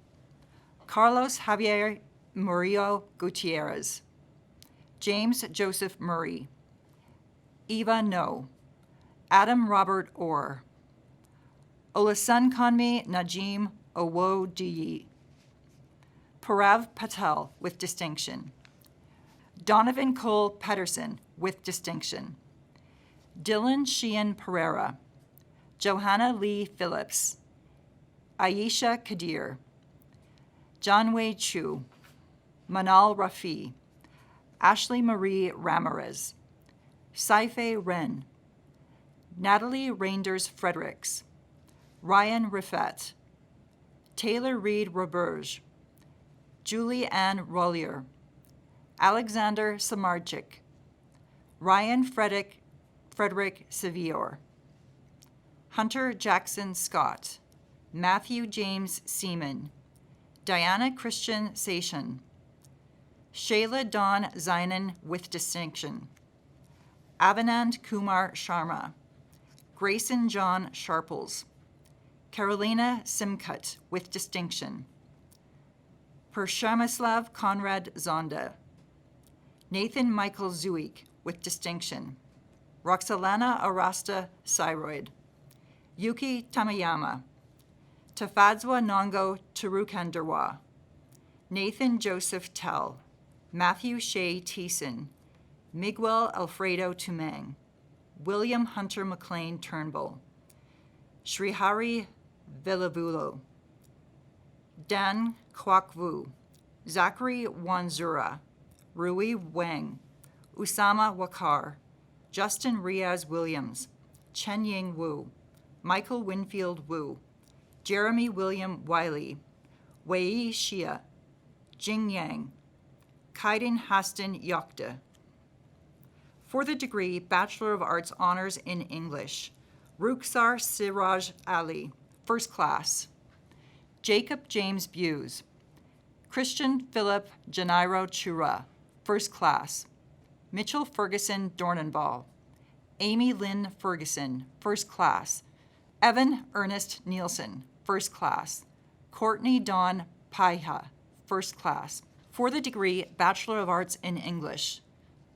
Carlos Javier Murillo Gutierrez, James Joseph Murray, Eva No, Adam Robert Orr, Olasunkanmi Najim Owodiyi, Parav Patel with distinction, Donovan Cole Pedersen with distinction, Dylan Sheehan Pereira, Johanna Lee Phillips, Aisha Kadir, Janwei Chu, Manal Rafi, Ashley Marie Ramirez, Saife Ren, Natalie Reinders Fredericks, Ryan Riffet, Taylor Reed Roberge, Julie Ann Rollier, Alexander Samarczyk, Ryan Frederick Sevior, Hunter Jackson Scott, Matthew James Seaman, Diana Christian Sation, Shayla Dawn Zainan with distinction, Avanand Kumar Sharma, Grayson John Sharples, Carolina Simcut with distinction, Pershamislav Konrad Zonda, Nathan Michael Zuik with distinction, Roxalana Arasta Cyroid, Yuki Tamayama, Tafadzwa Nongo Tarukandarwa, Nathan Joseph Tell, Matthew Shea Thiessen, Miguel Alfredo Tumang, William Hunter McLean Turnbull, Srihari Villavulo, Dan Kwakwu, Zachary Wanzura, Rui Wang, Usama Wakar, Justin Riaz Williams, Chen Ying Wu, Michael Winfield Wu, Jeremy William Wiley, Wei Xia, Jing Yang, Kaiden Haston Yokta. For the degree Bachelor of Arts Honors in English, Rukhsar Siraj Ali, First Class, Jacob James Buse, Christian Philip Janiro Chura, First Class, Mitchell Ferguson Dornenball, Amy Lynn Ferguson, First Class, Evan Ernest Nielsen, First Class, Courtney Dawn Paiha, First Class. For the degree Bachelor of Arts in English,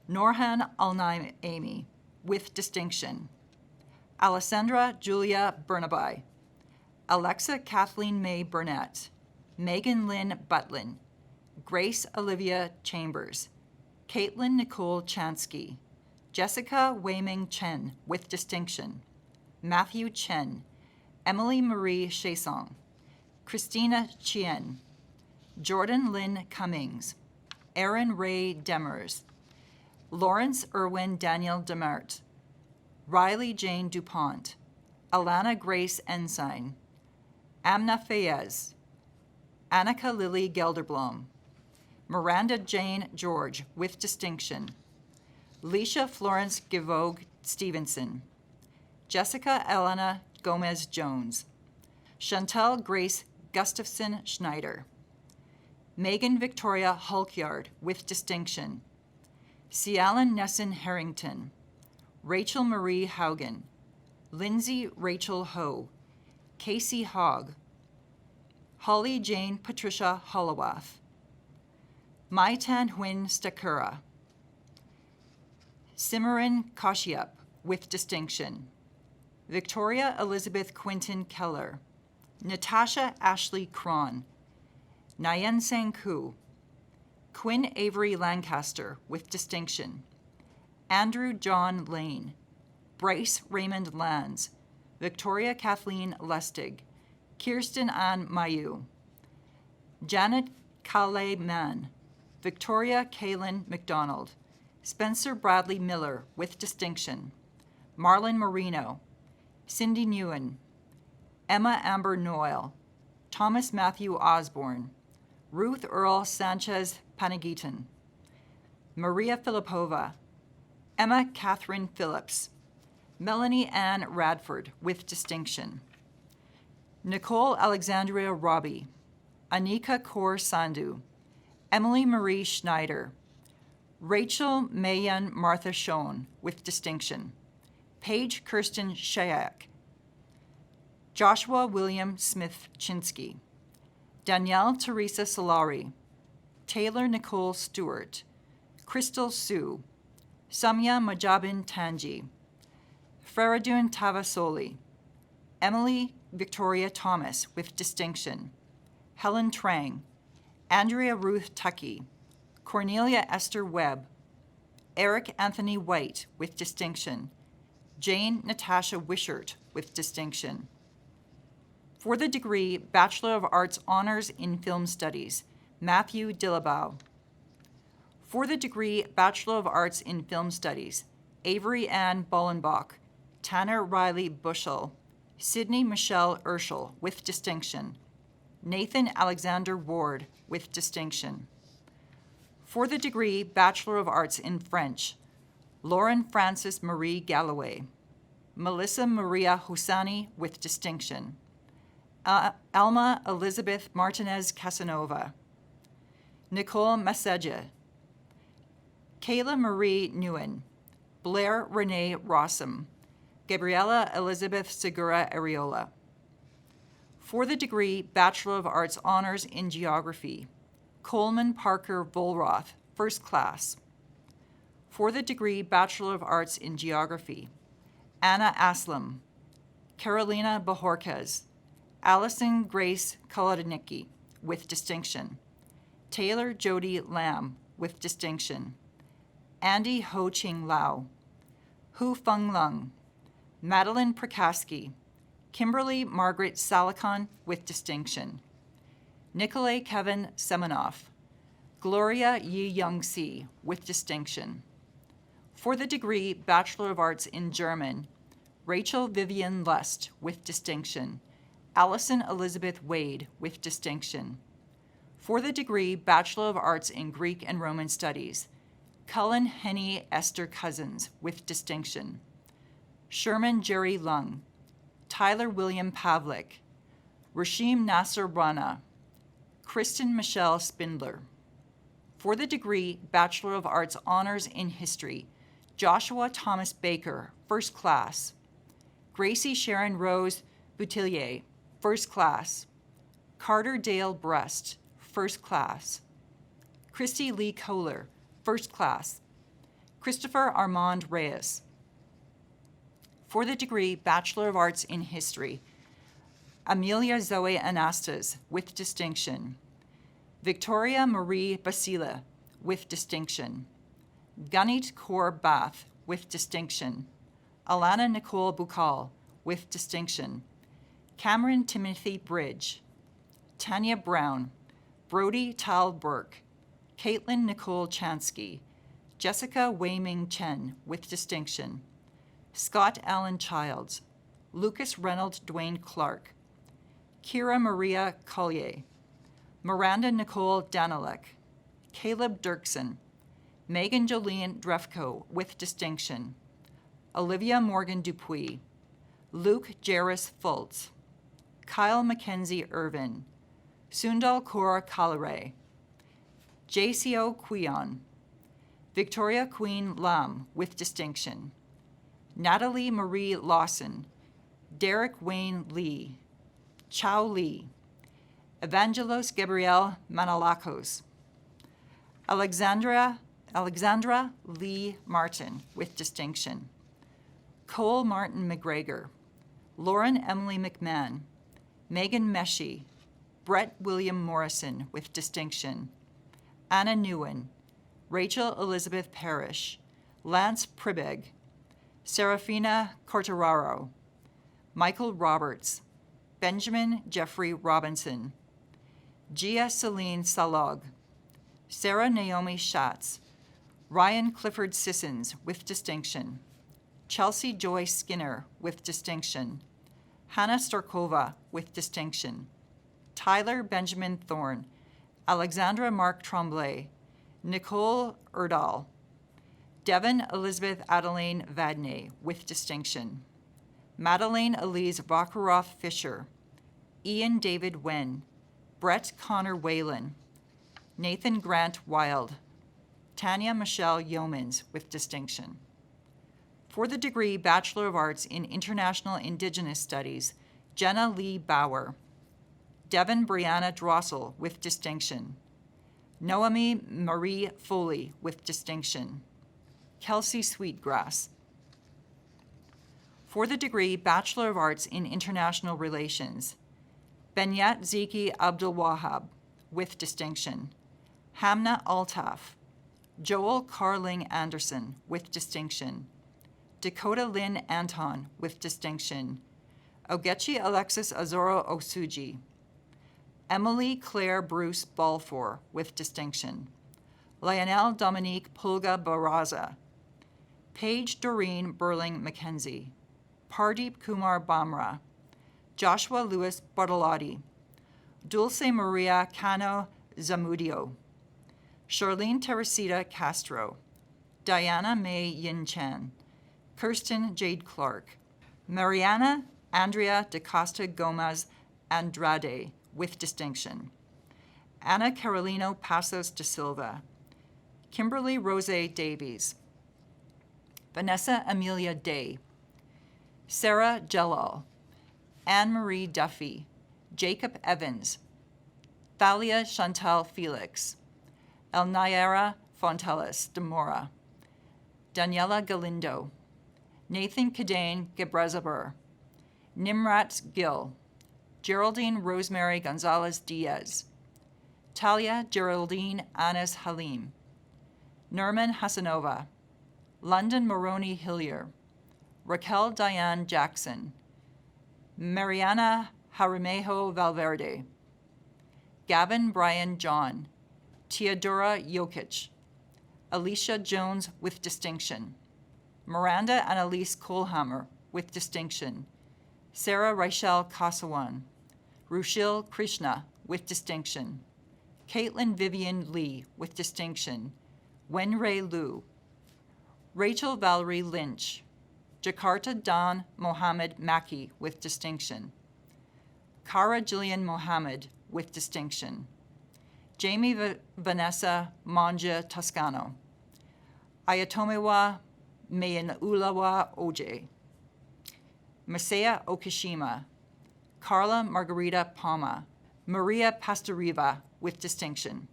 Norhan Alnaim Amy, with distinction, Alessandra Julia Bernaby, Alexa Kathleen May Burnett, Megan Lynn Butlin, Grace Olivia Chambers, Caitlin Nicole Chansky, Jessica Weiming Chen, with distinction, Matthew Chen, Emily Marie Chesson, Christina Chien, Jordan Lynn Cummings, Aaron Ray Demers, Lawrence Irwin Daniel Demert, Riley Jane DuPont, Alana Grace Ensign, Amna Fayez, Annika Lily Gelderblom, Miranda Jane George with distinction, Leisha Florence Givogue Stevenson, Jessica Elena Gomez Jones, Chantel Grace Gustafson Schneider, Megan Victoria Hulkyard with distinction, Cialan Nesson Harrington, Rachel Marie Haugen, Lindsay Rachel Ho, Casey Hogg, Holly Jane Patricia Hollowath, Maitan Huyn Stakura, Simran Kashyap with distinction, Victoria Elizabeth Quinton Keller, Natasha Ashley Cron, Nyan Sang Koo, Quinn Avery Lancaster with distinction, Andrew John Lane, Bryce Raymond Lands, Victoria Kathleen Lustig, Kirsten Ann Mayu, Janet Calais Mann, Victoria Kaylin McDonald, Spencer Bradley Miller with distinction, Marlon Marino, Cindy Newen, Emma Amber Noyle, Thomas Matthew Osborne, Ruth Earl Sanchez Panagitan, Maria Filipova, Emma Catherine Phillips, Melanie Ann Radford with distinction, Nicole Alexandria Robbie, Anika Kaur Sandhu, Emily Marie Schneider, Rachel Mayan Martha Schoen with distinction, Paige Kirsten Shayak, Joshua William Smith Chinsky, Danielle Teresa Solari, Taylor Nicole Stewart, Crystal Sue, Samya Majabin Tanji, Faradun Tavasoli, Emily Victoria Thomas with distinction, Helen Trang, Andrea Ruth Tuckey, Cornelia Esther Webb, Eric Anthony White with distinction, Jane Natasha Wishart with distinction. For the degree Bachelor of Arts Honors in Film Studies, Matthew Dillabow. For the degree Bachelor of Arts in Film Studies, Avery Ann Bollenbach, Tanner Riley Bushell, Sydney Michelle Urschel with distinction, Nathan Alexander Ward with distinction. For the degree Bachelor of Arts in French, Lauren Frances Marie Galloway, Melissa Maria Husani with distinction, Alma Elizabeth Martinez Casanova, Nicole Maseja, Kayla Marie Nguyen, Blair Renee Rossum, Gabriella Elizabeth Segura Areola. For the degree Bachelor of Arts Honors in Geography, Coleman Parker Volroth, First Class. For the degree Bachelor of Arts in Geography, Anna Aslam, Carolina Bajorquez, Allison Grace Kolodanicki with distinction, Taylor Jody Lam with distinction, Andy Ho Ching Lau, Hu Feng Lung, Madeline Prakaski, Kimberly Margaret Salikon with distinction, Nikolay Kevin Semenoff, Gloria Yi Young Si with distinction. For the degree Bachelor of Arts in German, Rachel Vivian Lust with distinction, Allison Elizabeth Wade with distinction. For the degree Bachelor of Arts in Greek and Roman Studies, Cullen Henny Esther Cousins with distinction, Sherman Jerry Lung, Tyler William Pavlik, Rashim Nasser Rana, Kristen Michelle Spindler. For the degree Bachelor of Arts Honors in History, Joshua Thomas Baker, First Class, Gracie Sharon Rose Boutillier, First Class, Carter Dale Brest, First Class, Christy Lee Kohler, First Class, Christopher Armand Reyes. For the degree Bachelor of Arts in History, Amelia Zoe Anastas with distinction, Victoria Marie Basila with distinction, Gunit Kaur Bath with distinction, Alana Nicole Bukal with distinction, Cameron Timothy Bridge, Tanya Brown, Brody Tal Burke, Caitlin Nicole Chansky, Jessica Wei-Ming Chen with distinction, Scott Allen Childs, Lucas Reynolds Dwayne Clark, Kira Maria Collier, Miranda Nicole Danilek, Caleb Dirksen, Megan Jolene Drefko with distinction, Olivia Morgan Dupuis, Luke Jairus Fultz, Kyle Mackenzie Irvin, Sundal Kaur Kalare, JCO Quion, Victoria Queen Lam with distinction, Natalie Marie Lawson, Derek Wayne Lee, Chao Lee, Evangelos Gabriel Manalakos, Alexandra Lee Martin with distinction, Cole Martin McGregor, Lauren Emily McMahon, Megan Meshi, Brett William Morrison with distinction, Anna Newen, Rachel Elizabeth Parrish, Lance Pribeg, Serafina Cortararo, Michael Roberts, Benjamin Jeffrey Robinson, Gia Celine Salog, Sarah Naomi Schatz, Ryan Clifford Sissons with distinction, Chelsea Joy Skinner with distinction, Hannah Starkova with distinction, Tyler Benjamin Thorne, Alexandra Mark Tremblay, Nicole Erdahl, Devon Elizabeth Adeline Vadney with distinction, Madeleine Elise Vakaroff Fisher, Ian David Wen, Brett Connor Whalen, Nathan Grant Wild, Tanya Michelle Yeomans with distinction. For the degree Bachelor of Arts in International Indigenous Studies, Jenna Lee Bauer, Devon Brianna Drossel with distinction, Noemi Marie Foley with distinction, Kelsey Sweetgrass. For the degree Bachelor of Arts in International Relations, Benyat Ziki Abdul Wahab with distinction, Hamna Altaf, Joel Carling Anderson with distinction, Dakota Lynn Anton with distinction, Ogechi Alexis Azoro Osuji, Emily Claire Bruce Balfour with distinction, Lionel Dominique Pulga Baraza, Paige Doreen Burling McKenzie, Pardeep Kumar Bamra, Joshua Louis Bartolotti, Dulce Maria Cano Zamudio, Charlene Teresita Castro, Diana May Yin Chan, Kirsten Jade Clark, Mariana Andrea de Costa Gomez Andrade with distinction, Anna Carolino Pasos de Silva, Kimberly Rose Davies, Vanessa Amelia Day, Sarah Jalal, Anne-Marie Duffy, Jacob Evans, Thalia Chantal Felix, Elnaira Fonteles de Mora, Daniela Galindo, Nathan Kadane Gebrezabur, Nimrat Gill, Geraldine Rosemary Gonzalez Diaz, Talia Geraldine Anis Halim, Nerman Hasanova, London Maroney Hillier, Raquel Diane Jackson, Mariana Jaramejo Valverde, Gavin Brian John, Teodora Jokic, Alicia Jones with distinction, Miranda Annalise Kohlhammer with distinction, Sarah Rachel Kasawan, Rushil Krishna with distinction, Caitlin Vivian Lee with distinction, Wenray Liu, Rachel Valerie Lynch, Jakarta Don Mohammed Maki with distinction, Kara Jillian Mohammed with distinction, Jamie Vanessa Manja Toscano, Ayatomiwa Mayanulawa Oje, Masaya Okishima, Carla Margarita Palma, Maria Pastoriva with distinction,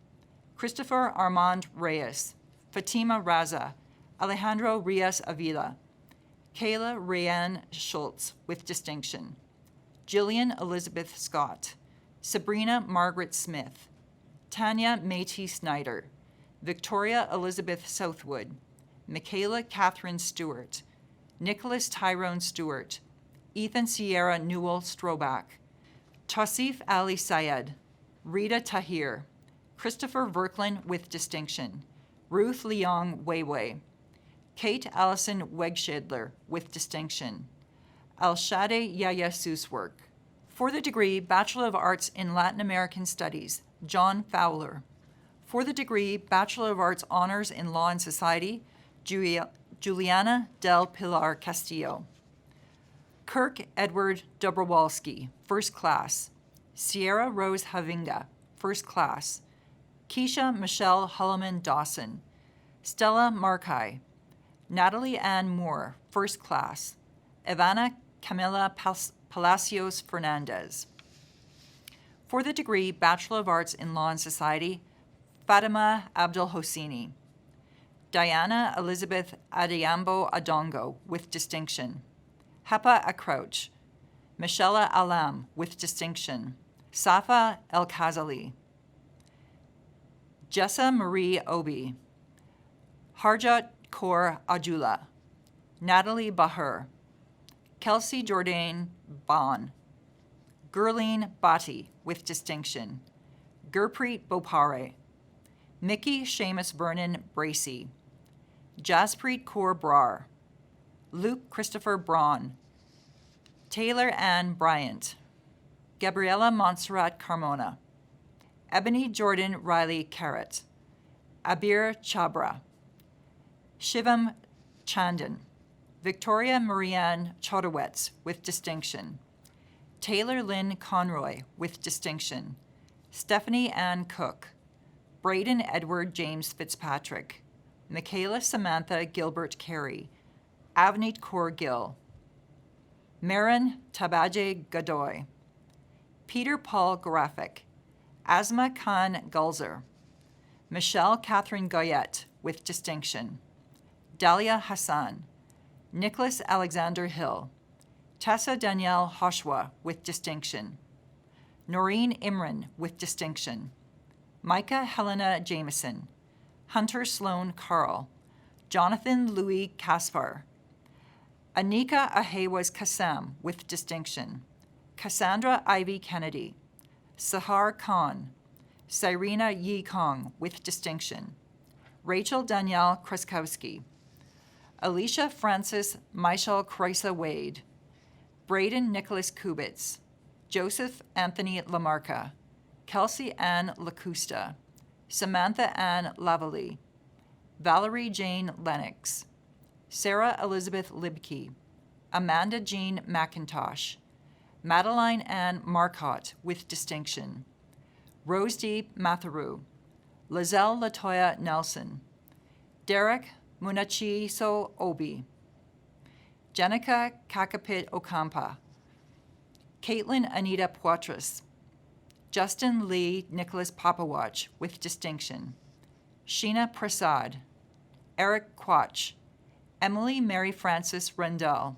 Christopher Armand Reyes, Fatima Raza, Alejandro Rias Avila, Kayla Rayanne Schultz with distinction, Jillian Elizabeth Scott, Sabrina Margaret Smith, Tanya Métis Snyder, Victoria Elizabeth Southwood, Michaela Catherine Stewart, Nicholas Tyrone Stewart, Ethan Sierra Newell Stroback, Tausif Ali Syed, Rita Tahir, Christopher Verklin with distinction, Ruth Leong Weiwei, Kate Allison Wegschedler with distinction, Alshade Yaya Suswork. For the degree Bachelor of Arts in Latin American Studies, John Fowler. For the degree Bachelor of Arts Honors in Law and Society, Juliana del Pilar Castillo. Kirk Edward Dobrowolski, First Class. Sierra Rose Havinga, First Class. Keisha Michelle Hulliman Dawson. Stella Markai. Natalie Ann Moore, First Class. Ivana Camila Palacios Fernandez. For the degree Bachelor of Arts in Law and Society, Fatima Abdul Hosseini. Diana Elizabeth Adeyambo Adongo, with distinction. Hepa Akrouch. Michelle Alam, with distinction. Safa El Khazali. Jessa Marie Obi. Harjat Kaur Ajula. Natalie Bahur. Kelsey Jordan Bon. Gurleen Bhatti, with distinction. Gurpreet Bopare. Mickey Seamus Vernon Bracey. Jaspreet Kaur Brar. Luke Christopher Braun. Taylor Ann Bryant. Gabriela Montserrat Carmona. Ebony Jordan Riley Carrot. Abir Chabra. Shivam Chandan. Victoria Marianne Chodowetz, with distinction. Taylor Lynn Conroy, with distinction. Stephanie Ann Cook. Braden Edward James Fitzpatrick. Michaela Samantha Gilbert Carey. Avneet Kaur Gill. Marin Tabaje Godoy. Peter Paul Garafik. Asma Khan Gulzer. Michelle Catherine Goyette, with distinction. Dalia Hassan. Nicholas Alexander Hill. Tessa Danielle Hoshwa, with distinction. Noreen Imran, with distinction. Micah Helena Jameson. Hunter Sloan Carl. Jonathan Louis Kaspar. Anika Ahewas Kassam, with distinction. Cassandra Ivy Kennedy. Sahar Khan. Cyrena Yi Kong, with distinction. Rachel Danielle Kraskowski. Alicia Francis Michael Kreisa Wade. Braden Nicholas Kubitz. Joseph Anthony Lamarca. Kelsey Ann Lacusta. Samantha Ann Lavalley. Valerie Jane Lennox. Sarah Elizabeth Libke. Amanda Jean McIntosh. Madeline Ann Marcotte, with distinction. Rosedeep Matharu. Lizelle Latoya Nelson. Derek Munachiso Obi. Jenica Kakapit Okampa. Caitlin Anita Poitras. Justin Lee Nicholas Papawatch, with distinction. Sheena Prasad. Eric Quach. Emily Mary Frances Rendell.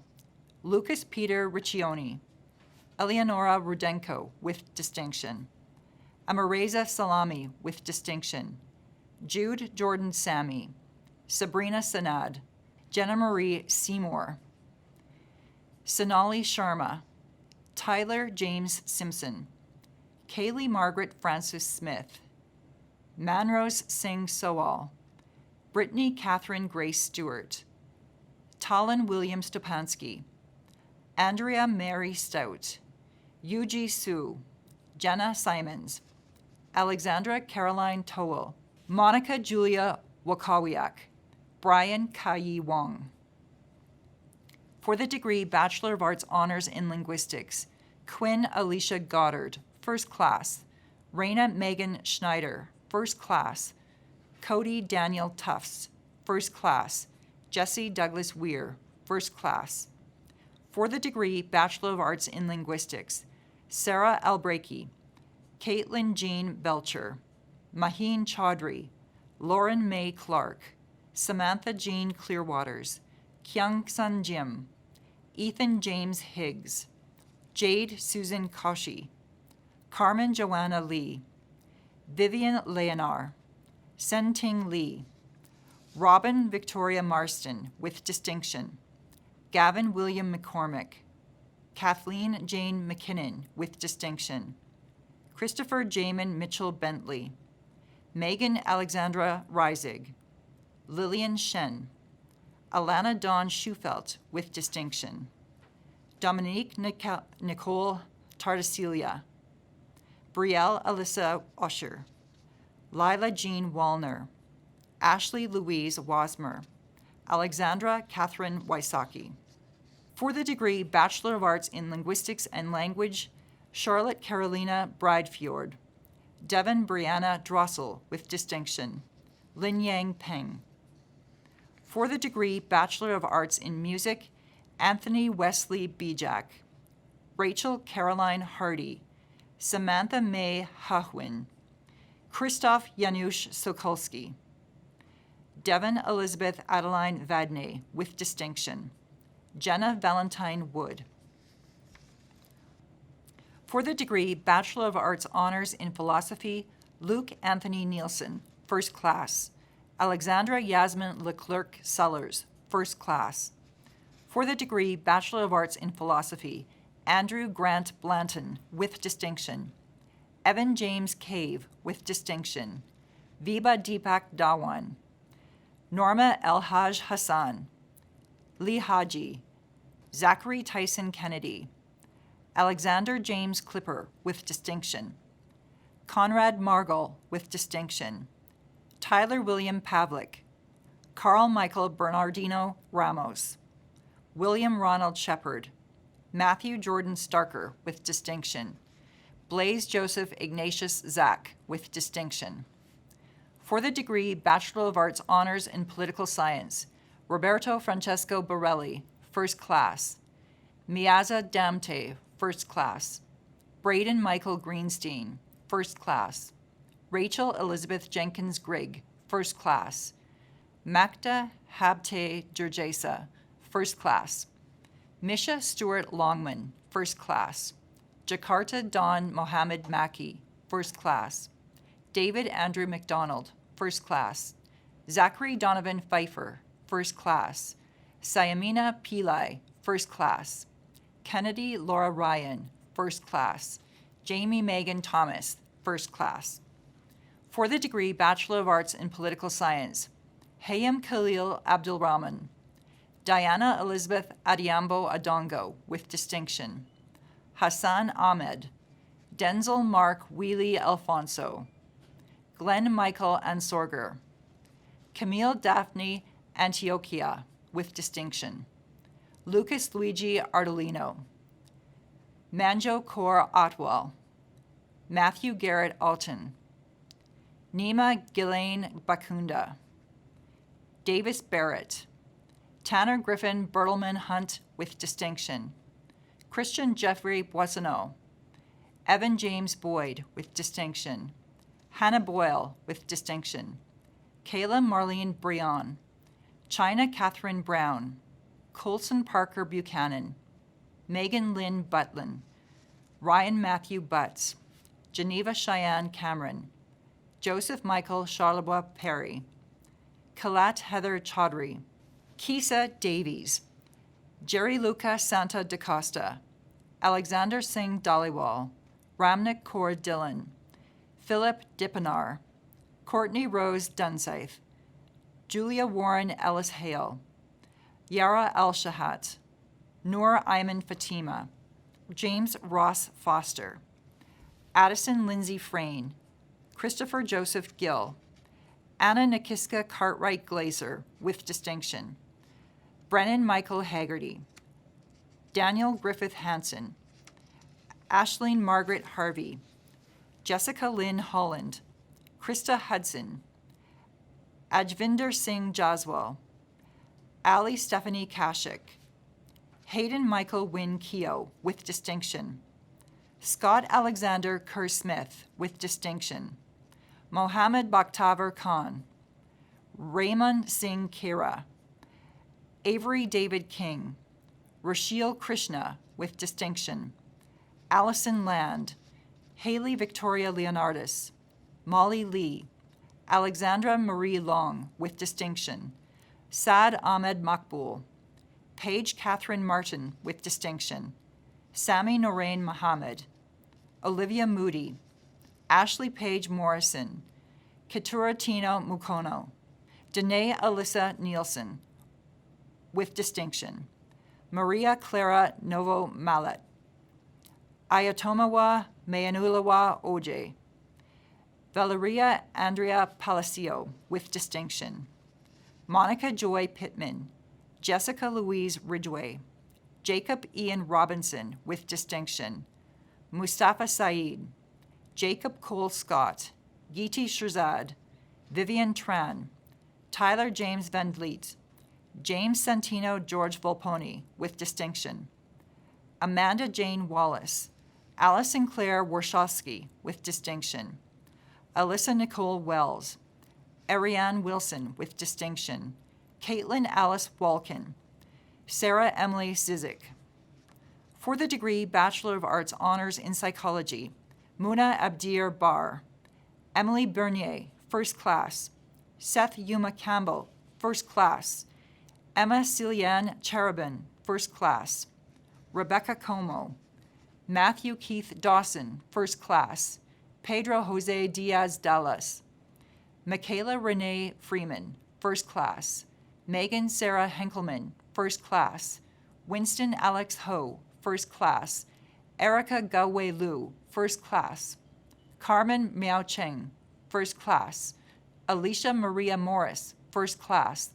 Lucas Peter Riccioni. Eleonora Rudenko, with distinction. Amareza Salami, with distinction. Jude Jordan Sammy. Sabrina Sanad. Jenna Marie Seymour. Sonali Sharma. Tyler James Simpson. Kaylee Margaret Francis Smith. Manrose Singh Sowal. Brittany Catherine Grace Stewart. Talon William Stepansky. Andrea Mary Stout. Yuji Su. Jenna Simons. Alexandra Caroline Towell. Monica Julia Wakawiak. Brian Kai Wong. For the degree Bachelor of Arts Honors in Linguistics, Quinn Alicia Goddard, First Class. Raina Megan Schneider, First Class. Cody Daniel Tufts, First Class. Jesse Douglas Weir, First Class. For the degree Bachelor of Arts in Linguistics, Sarah Albreki, Caitlin Jean Belcher, Maheen Chaudhry, Lauren May Clark, Samantha Jean Clearwaters, Kyung Sun Jim, Ethan James Higgs, Jade Susan Koshi, Carmen Joanna Lee, Vivian Leonar, Senting Lee, Robin Victoria Marston, with distinction, Gavin William McCormick, Kathleen Jane McKinnon, with distinction, Christopher Jamin Mitchell Bentley, Megan Alexandra Reisig, Lillian Shen, Alana Dawn Schufelt, with distinction, Dominique Nicole Tartasilia, Brielle Alyssa Usher, Lila Jean Wallner, Ashley Louise Wasmer, Alexandra Catherine Wysocki. For the degree Bachelor of Arts in Linguistics and Language, Charlotte Carolina Bridefjord, Devon Brianna Drossel with distinction, Lin Yang Peng. For the degree Bachelor of Arts in Music, Anthony Wesley Bijak, Rachel Caroline Hardy, Samantha May Hahwin, Christoph Janusz Sokolski, Devon Elizabeth Adeline Vadney with distinction, Jenna Valentine Wood. For the degree Bachelor of Arts Honors in Philosophy, Luke Anthony Nielsen, first class, Alexandra Yasmin Leclerc Sellers, first class. For the degree Bachelor of Arts in Philosophy, Andrew Grant Blanton with distinction, Evan James Cave with distinction, Viba Deepak Dhawan, Norma El-Haj Hassan, Lee Haji, Zachary Tyson Kennedy, Alexander James Clipper with distinction, Conrad Margol with distinction, Tyler William Pavlik, Carl Michael Bernardino Ramos, William Ronald Shepard, Matthew Jordan Starker with distinction, Blaise Joseph Ignatius Zach with distinction. For the degree Bachelor of Arts Honors in Political Science, Roberto Francesco Borelli, first class, Miaza Damte, first class, Braden Michael Greenstein, first class, Rachel Elizabeth Jenkins Grigg, first class, Makta Habte Jurjesa, first class, Misha Stewart Longman, first class, Jakarta Don Mohammed Maki, first class, David Andrew McDonald, first class, Zachary Donovan Pfeiffer, first class, Sayamina Pillai, first class, Kennedy Laura Ryan, first class, Jamie Megan Thomas, first class. For the degree Bachelor of Arts in Political Science, Hayam Khalil Abdulrahman, Diana Elizabeth Adiambo Adongo with distinction, Hassan Ahmed, Denzel Mark Wheely Alfonso, Glenn Michael Ansorger, Camille Daphne Antiochia with distinction, Lucas Luigi Ardolino, Manjo Kaur Otwal, Matthew Garrett Alton, Nima Ghislaine Bakunda, Davis Barrett, Tanner Griffin Bertelman Hunt with distinction, Christian Jeffrey Boissonneau, Evan James Boyd with distinction, Hannah Boyle with distinction, Kayla Marlene Brion, China Catherine Brown, Colson Parker Buchanan, Megan Lynn Butlin, Ryan Matthew Butts, Geneva Cheyenne Cameron, Joseph Michael Charlebois Perry, Kalat Heather Chaudhry, Kisa Davies, Jerry Luca Santa DaCosta, Alexander Singh Dhaliwal, Ramnik Kaur Dillon, Philip Dippenar, Courtney Rose Dunsaith, Julia Warren Ellis Hale, Yara Al-Shahat, Noor Ayman Fatima, James Ross Foster, Addison Lindsay Frayne, Christopher Joseph Gill, Anna Nikiska Cartwright Glazer with distinction, Brennan Michael Haggerty, Daniel Griffith Hansen, Ashleen Margaret Harvey, Jessica Lynn Holland, Krista Hudson, Ajvinder Singh Jaswal, Ali Stephanie Kashik, Hayden Michael Wynn Keogh with distinction, Scott Alexander Kerr-Smith with distinction, Mohammed Bakhtavar Khan, Raymond Singh Kira, Avery David King, Rashil Krishna with distinction, Allison Land, Haley Victoria Leonardis, Molly Lee, Alexandra Marie Long with distinction, Saad Ahmed Makbul, Paige Catherine Martin with distinction, Sami Norain Mohammed, Olivia Moody, Ashley Page Morrison, Keturah Tino Mukono, Danae Alyssa Nielsen with distinction, Maria Clara Novo Mallet, Ayatomawa Mayanulawa Oje. Valeria Andrea Palacio, with distinction. Monica Joy Pittman. Jessica Louise Ridgway. Jacob Ian Robinson, with distinction. Mustafa Saeed. Jacob Cole Scott. Geeti Shirzad. Vivian Tran. Tyler James Van Vliet. James Santino George Volponi, with distinction. Amanda Jane Wallace. Allison Claire Warshawski, with distinction. Alyssa Nicole Wells. Ariane Wilson, with distinction. Caitlin Alice Walken. Sarah Emily Zizik. For the degree Bachelor of Arts Honors in Psychology, Muna Abdir Bar. Emily Bernier, first class. Seth Yuma Campbell, first class. Emma Celianne Cherubin, first class. Rebecca Como. Matthew Keith Dawson, first class. Pedro Jose Diaz Dallas. Michaela Renee Freeman, first class. Megan Sarah Henkelman, first class. Winston Alex Ho, first class. Erica Gawei Lu, first class. Carmen Miao Cheng, first class. Alicia Maria Morris, first class.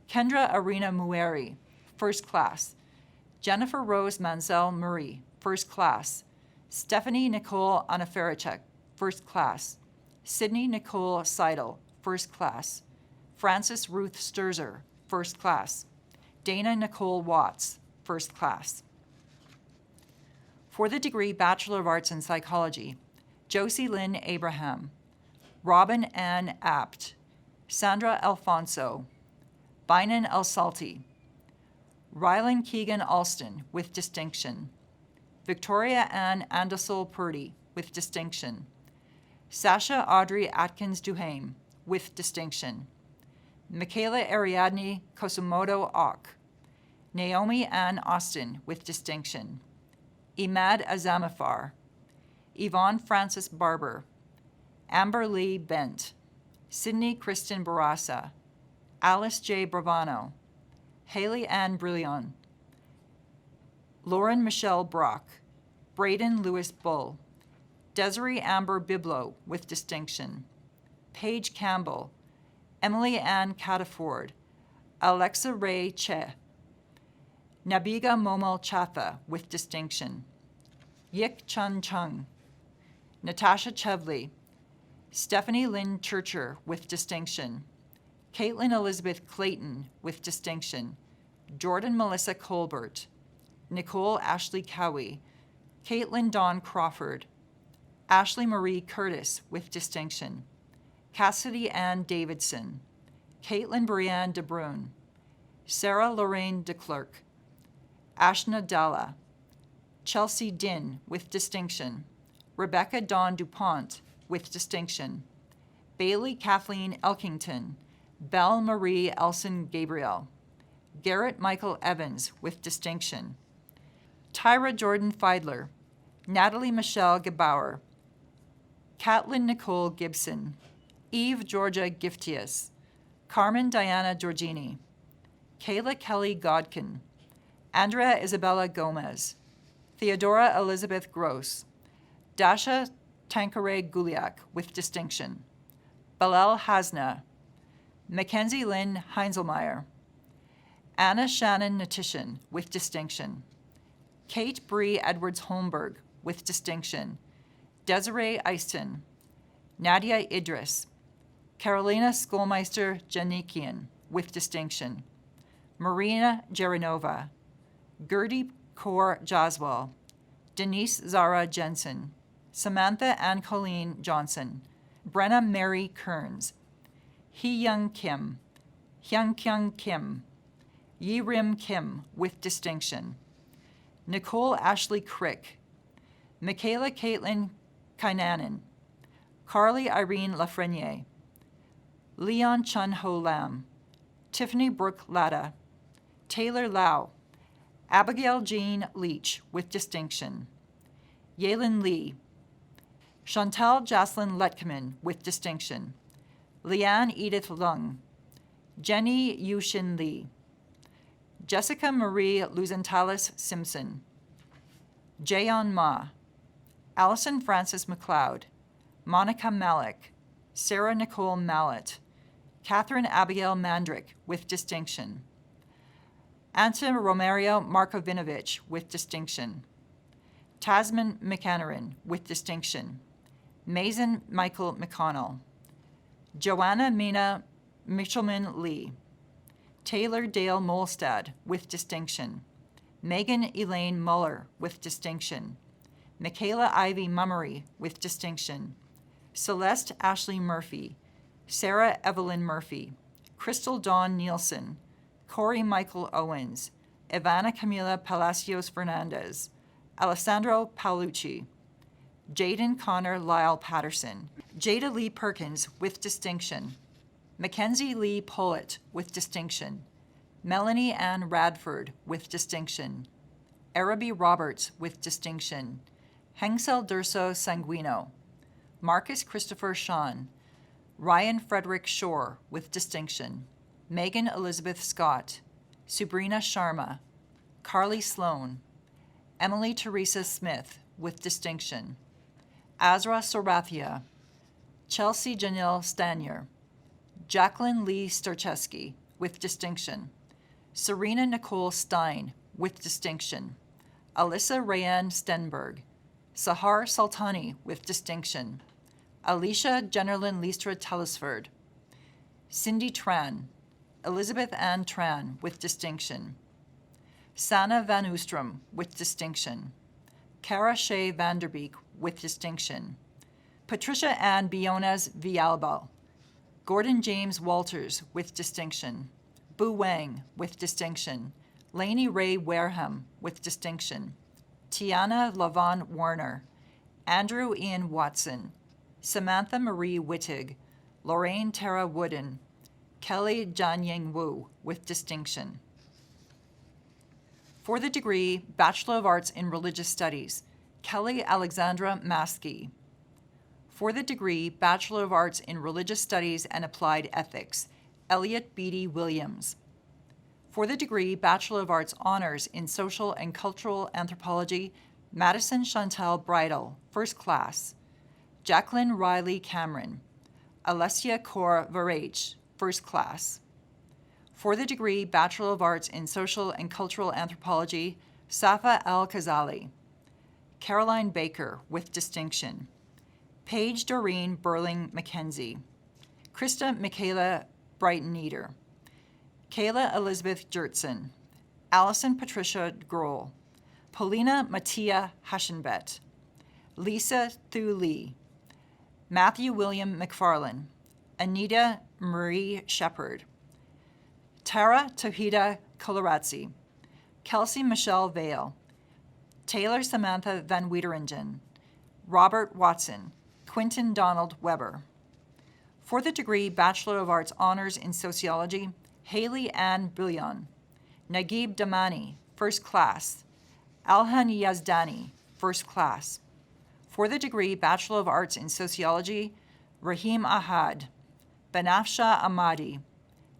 Kendra Arena Mueri, first class. Jennifer Rose Mansell Murray, first class. Stephanie Nicole Anafericek, first class. Sydney Nicole Seidel, first class. Frances Ruth Sturzer, first class. Dana Nicole Watts, first class. For the degree Bachelor of Arts in Psychology, Josie Lynn Abraham. Robin Ann Apt. Sandra Alfonso. Bainan El Salti. Rylan Keegan Alston, with distinction. Victoria Ann Andesol Purdy, with distinction. Sasha Audrey Atkins Duhame, with distinction. Michaela Ariadne Kosumoto Ock. Naomi Ann Austin, with distinction. Imad Azamafar. Yvonne Frances Barber. Amber Lee Bent. Sydney Kristen Barassa. Alice J. Bravano. Haley Ann Brillion. Lauren Michelle Brock. Braden Lewis Bull. Desiree Amber Biblo, with distinction. Paige Campbell. Emily Ann Cataford. Alexa Ray Che. Nabiga Momal Chatha, with distinction. Yik Chun Chung. Natasha Chevley. Stephanie Lynn Churcher, with distinction. Caitlin Elizabeth Clayton, with distinction. Jordan Melissa Colbert. Nicole Ashley Cowie. Caitlin Dawn Crawford. Ashley Marie Curtis, with distinction. Cassidy Ann Davidson. Caitlin Brianne DeBrune. Sarah Lorraine DeClerc. Ashna Dalla. Chelsea Din, with distinction. Rebecca Dawn DuPont, with distinction. Bailey Kathleen Elkington. Belle Marie Elson Gabriel. Garrett Michael Evans, with distinction. Tyra Jordan Feidler. Natalie Michelle Gebauer. Caitlin Nicole Gibson. Eve Georgia Giftius. Carmen Diana Giorgini. Kayla Kelly Godkin. Andrea Isabella Gomez. Theodora Elizabeth Gross. Dasha Tanqueray Guliak, with distinction. Balel Hasna. Mackenzie Lynn Heinzelmeyer. Anna Shannon Natishan, with distinction. Kate Bree Edwards Holmberg, with distinction. Desiree Eiston. Nadia Idris. Carolina Skolmeister Janikian, with distinction. Marina Jerinova. Gertie Kaur Jaswal. Denise Zara Jensen. Samantha Ann Colleen Johnson. Brenna Mary Kearns. Hee-Young Kim. Hyung-Kyung Kim. Yi-Rim Kim, with distinction. Nicole Ashley Crick. Michaela Caitlin Kainanen. Carly Irene Lafreniere. Leon Chun Ho Lam. Tiffany Brooke Latta. Taylor Lau. Abigail Jean Leach, with distinction. Yalin Lee. Chantal Jocelyn Letkeman, with distinction. Leanne Edith Lung. Jenny Yushin Lee. Jessica Marie Luzentalis Simpson. Jayon Ma. Allison Frances McLeod, Monica Malik, Sarah Nicole Mallet, Catherine Abigail Mandrick with distinction, Anta Romario Markovinovich with distinction, Tasman McAnarin with distinction, Mason Michael McConnell, Joanna Mina Michelman Lee, Taylor Dale Molstad with distinction, Megan Elaine Muller with distinction, Michaela Ivy Mummery with distinction, Celeste Ashley Murphy, Sarah Evelyn Murphy, Crystal Dawn Nielsen, Corey Michael Owens, Ivana Camila Palacios Fernandez, Alessandro Paolucci, Jaden Connor Lyle Patterson, Jada Lee Perkins with distinction, Mackenzie Lee Pollitt with distinction, Melanie Ann Radford with distinction, Araby Roberts with distinction, Hengsel Durso Sanguino, Marcus Christopher Sean, Ryan Frederick Shore with distinction, Megan Elizabeth Scott, Sabrina Sharma, Carly Sloan, Emily Teresa Smith with distinction, Azra Sorathia, Chelsea Janelle Stanier, Jacqueline Lee Starcheski with distinction, Serena Nicole Stein with distinction, Alyssa Rayanne Stenberg, Sahar Sultani with distinction, Alicia Jennerlin Leistra Tellisford, Cindy Tran, Elizabeth Ann Tran with distinction, Sana Van Oostrom with distinction, Cara Shea Vanderbeek with distinction, Patricia Ann Bionas Villalba, Gordon James Walters with distinction, Bu Wang with distinction, Lainey Ray Wareham with distinction, Tiana Lavon Warner, Andrew Ian Watson, Samantha Marie Wittig, Lorraine Tara Wooden, Kelly Jianying Wu with distinction. For the degree Bachelor of Arts in Religious Studies, Kelly Alexandra Maskey. For the degree Bachelor of Arts in Religious Studies and Applied Ethics, Elliot Beatty Williams. For the degree Bachelor of Arts Honors in Social and Cultural Anthropology, Madison Chantal Bridle, First Class. Jacqueline Riley Cameron. Alessia Kaur Varech, First Class. For the degree Bachelor of Arts in Social and Cultural Anthropology, Safa Al-Khazali. Caroline Baker, with distinction. Paige Doreen Burling Mackenzie. Krista Michaela Brighton-Eder. Kayla Elizabeth Jertson. Allison Patricia Grohl. Paulina Mattia Haschenbett. Lisa Thu Lee. Matthew William McFarlane. Anita Marie Shepard. Tara Tohida Koloratzi. Kelsey Michelle Vale. Taylor Samantha Van Wiederingen. Robert Watson. Quinton Donald Weber. For the degree Bachelor of Arts Honors in Sociology, Haley Ann Billion. Naguib Damani, First Class. Alhan Yazdani, First Class. For the degree Bachelor of Arts in Sociology, Rahim Ahad. Banafsha Ahmadi.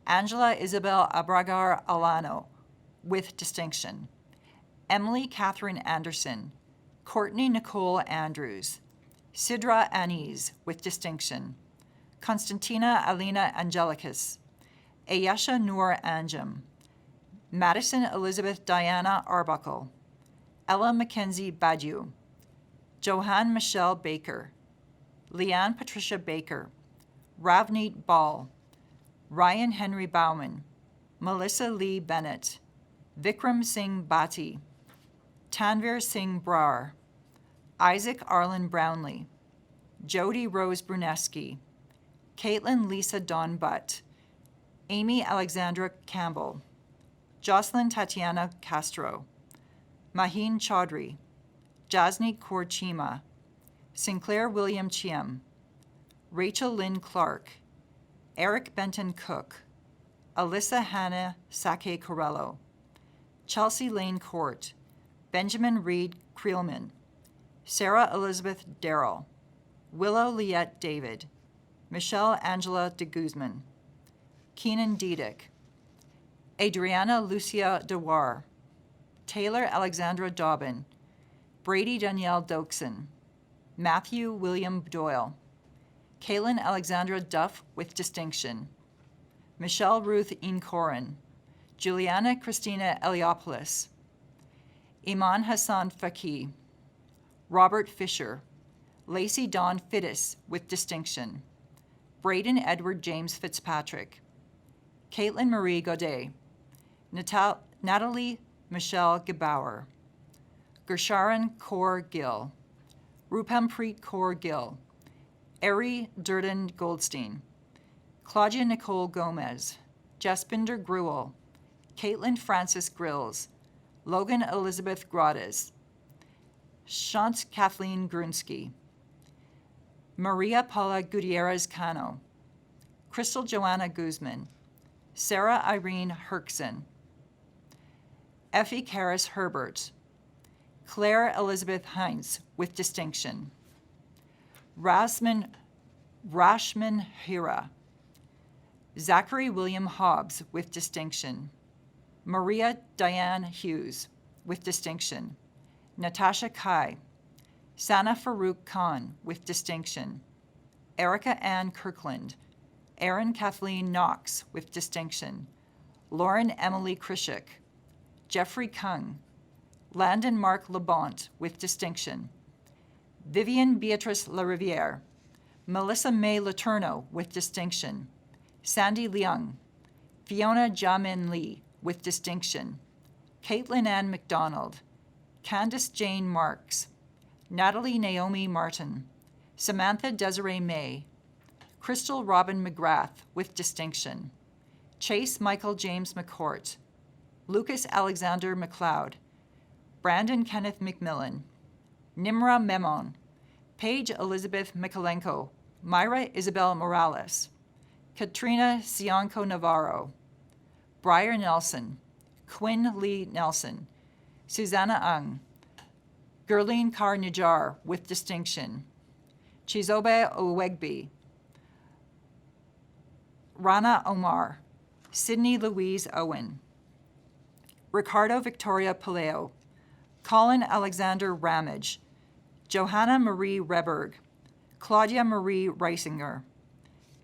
Angela Isabel Abragar Alano, with distinction. Emily Catherine Anderson. Courtney Nicole Andrews. Sidra Anise, with distinction. Constantina Alina Angelicus. Ayesha Noor Anjum. Madison Elizabeth Diana Arbuckle. Ella Mackenzie Badiou. Johanne Michelle Baker. Leanne Patricia Baker. Ravneet Ball. Ryan Henry Bauman. Melissa Lee Bennett. Vikram Singh Bhatti. Tanvir Singh Brar. Isaac Arlen Brownlee. Jody Rose Bruneski. Caitlin Lisa Dawn Butt. Amy Alexandra Campbell. Jocelyn Tatiana Castro. Maheen Chaudhry. Jasneet Kaur Chima. Sinclair William Chiem. Rachel Lynn Clark. Eric Benton Cook. Alyssa Hannah Sake Corello. Chelsea Lane Court. Benjamin Reed Creelman. Sarah Elizabeth Darrell. Willow Liette David. Michelle Angela de Guzman. Keenan Diedick. Adriana Lucia Dewar. Taylor Alexandra Dobbin. Brady Danielle Doakson. Matthew William Doyle. Caitlin Alexandra Duff with distinction. Michelle Ruth Incorin. Juliana Christina Eliopoulos. Iman Hassan Faki. Robert Fisher. Lacey Dawn Fittis with distinction. Braden Edward James Fitzpatrick. Caitlin Marie Godet. Natalie Michelle Gebauer. Gersharon Kaur Gill. Rupampreet Kaur Gill. Eri Durden Goldstein. Claudia Nicole Gomez. Jaspinder Gruel. Caitlin Francis Grills. Logan Elizabeth Grades. Shant Kathleen Grunsky. Maria Paula Gutierrez Cano. Crystal Joanna Guzman. Sarah Irene Herkson. Effie Karis Herbert. Claire Elizabeth Heinz with distinction. Rashman Hira. Zachary William Hobbs with distinction. Maria Diane Hughes with distinction. Natasha Kai. Sana Farouk Khan with distinction. Erica Ann Kirkland. Erin Kathleen Knox with distinction. Lauren Emily Krishik. Jeffrey Kung. Landon Mark Labont with distinction. Vivian Beatrice LaRiviere. Melissa May Letourneau with distinction. Sandy Leung. Fiona Jamin Lee with distinction. Caitlin Ann McDonald. Candace Jane Marks. Natalie Naomi Martin. Samantha Desiree May. Crystal Robin McGrath with distinction. Chase Michael James McCourt. Lucas Alexander McLeod. Brandon Kenneth McMillan. Nimra Memon. Paige Elizabeth Mikalenko. Myra Isabel Morales. Katrina Sionco Navarro. Briar Nelson. Quinn Lee Nelson. Susanna Ung. Gurleen Kar Nijar with distinction. Chizobe Owegbi. Rana Omar. Sydney Louise Owen. Ricardo Victoria Paleo. Colin Alexander Ramage. Johanna Marie Reberg. Claudia Marie Reisinger.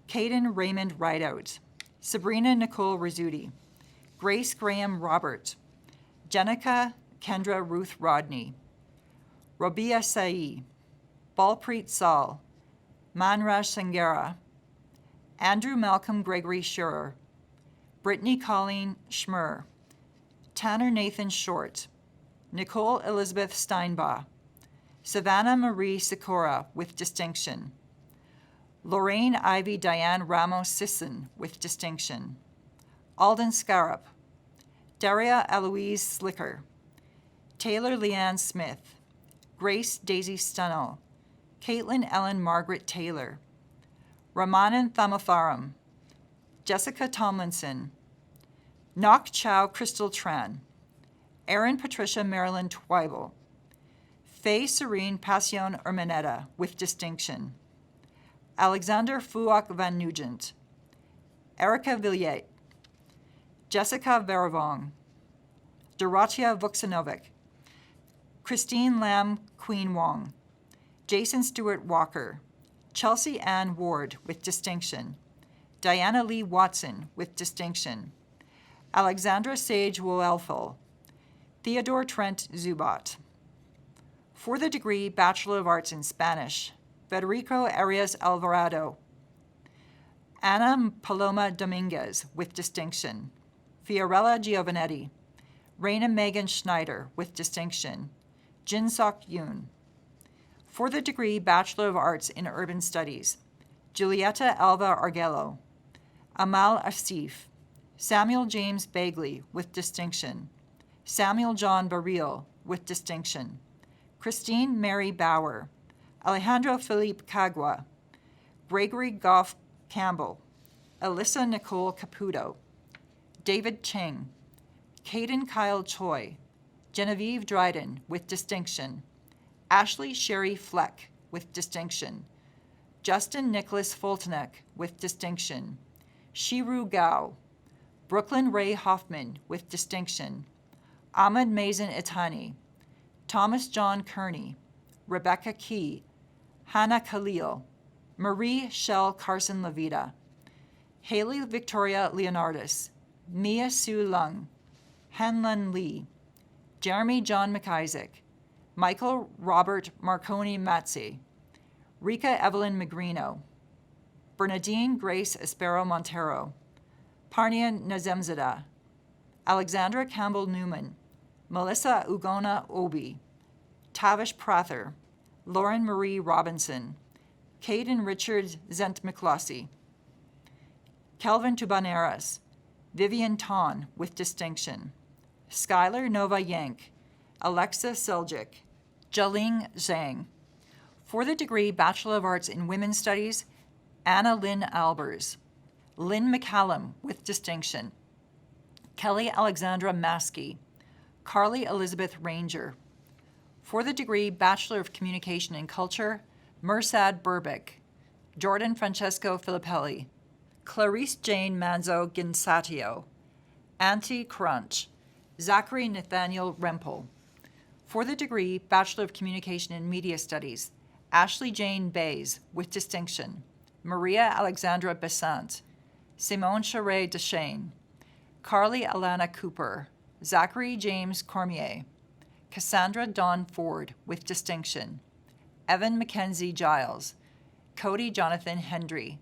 Caden Raymond Rideout. Sabrina Nicole Rizzuti. Grace Graham Robert. Jenica Kendra Ruth Rodney. Robia Sai. Balpreet Saul. Manraj Sangera. Andrew Malcolm Gregory Schurer. Brittany Colleen Schmur. Tanner Nathan Short. Nicole Elizabeth Steinbach. Savannah Marie Sikora with distinction. Lorraine Ivy Diane Ramos Sisson with distinction. Alden Scarup. Daria Eloise Slicker. Taylor Leanne Smith. Grace Daisy Stunnell. Caitlin Ellen Margaret Taylor. Ramanan Thamatharam. Jessica Tomlinson. Nok Chow Crystal Tran. Erin Patricia Marilyn Twyble. Faye Serene Passion Urmanetta with distinction. Alexander Fuak Van Nugent. Erica Villiet. Jessica Veravong. Dorothea Vuksanovic. Christine Lam Queen Wong. Jason Stewart Walker. Chelsea Ann Ward with distinction. Diana Lee Watson with distinction. Alexandra Sage Woelfel. Theodore Trent Zubat. For the degree Bachelor of Arts in Spanish, Federico Arias Alvarado. Ana Paloma Dominguez with distinction. Fiorella Giovanetti. Raina Megan Schneider with distinction. Jin Sok Yoon. For the degree Bachelor of Arts in Urban Studies, Giulietta Alva Argello. Amal Asif. Samuel James Bagley with distinction. Samuel John Baril with distinction. Christine Mary Bauer. Alejandro Felipe Cagua. Gregory Goff Campbell. Alyssa Nicole Caputo. David Cheng. Caden Kyle Choi. Genevieve Dryden with distinction. Ashley Sherry Fleck with distinction. Justin Nicholas Fultonek with distinction. Shiru Gao. Brooklyn Ray Hoffman with distinction. Ahmed Mazen Itani. Thomas John Kearney. Rebecca Key. Hannah Khalil, Marie Shell Carson-Levita, Haley Victoria Leonardis, Mia Sue Lung, Hanlon Lee, Jeremy John McIsaac, Michael Robert Marconi Matze, Rika Evelyn Magrino, Bernadine Grace Espero Montero, Parnia Nazemzadeh, Alexandra Campbell Newman, Melissa Ugona Obi, Tavish Prather, Lauren Marie Robinson, Caden Richard Zent McCloskey, Kelvin Tubaneras, Vivian Ton with distinction, Skylar Nova Yank, Alexa Seljic, Jialing Zhang. For the degree Bachelor of Arts in Women's Studies, Anna Lynn Albers, Lynn McCallum with distinction, Kelly Alexandra Maskey, Carly Elizabeth Ranger. For the degree Bachelor of Communication and Culture, Mursad Burbick, Jordan Francesco Filippelli, Clarice Jane Manzo Ginsatio, Auntie Crunch, Zachary Nathaniel Rempel. For the degree Bachelor of Communication and Media Studies, Ashley Jane Bays with distinction, Maria Alexandra Besant, Simone Charest Deschênes, Carly Alana Cooper, Zachary James Cormier, Cassandra Dawn Ford with distinction, Evan Mackenzie Giles, Cody Jonathan Hendry,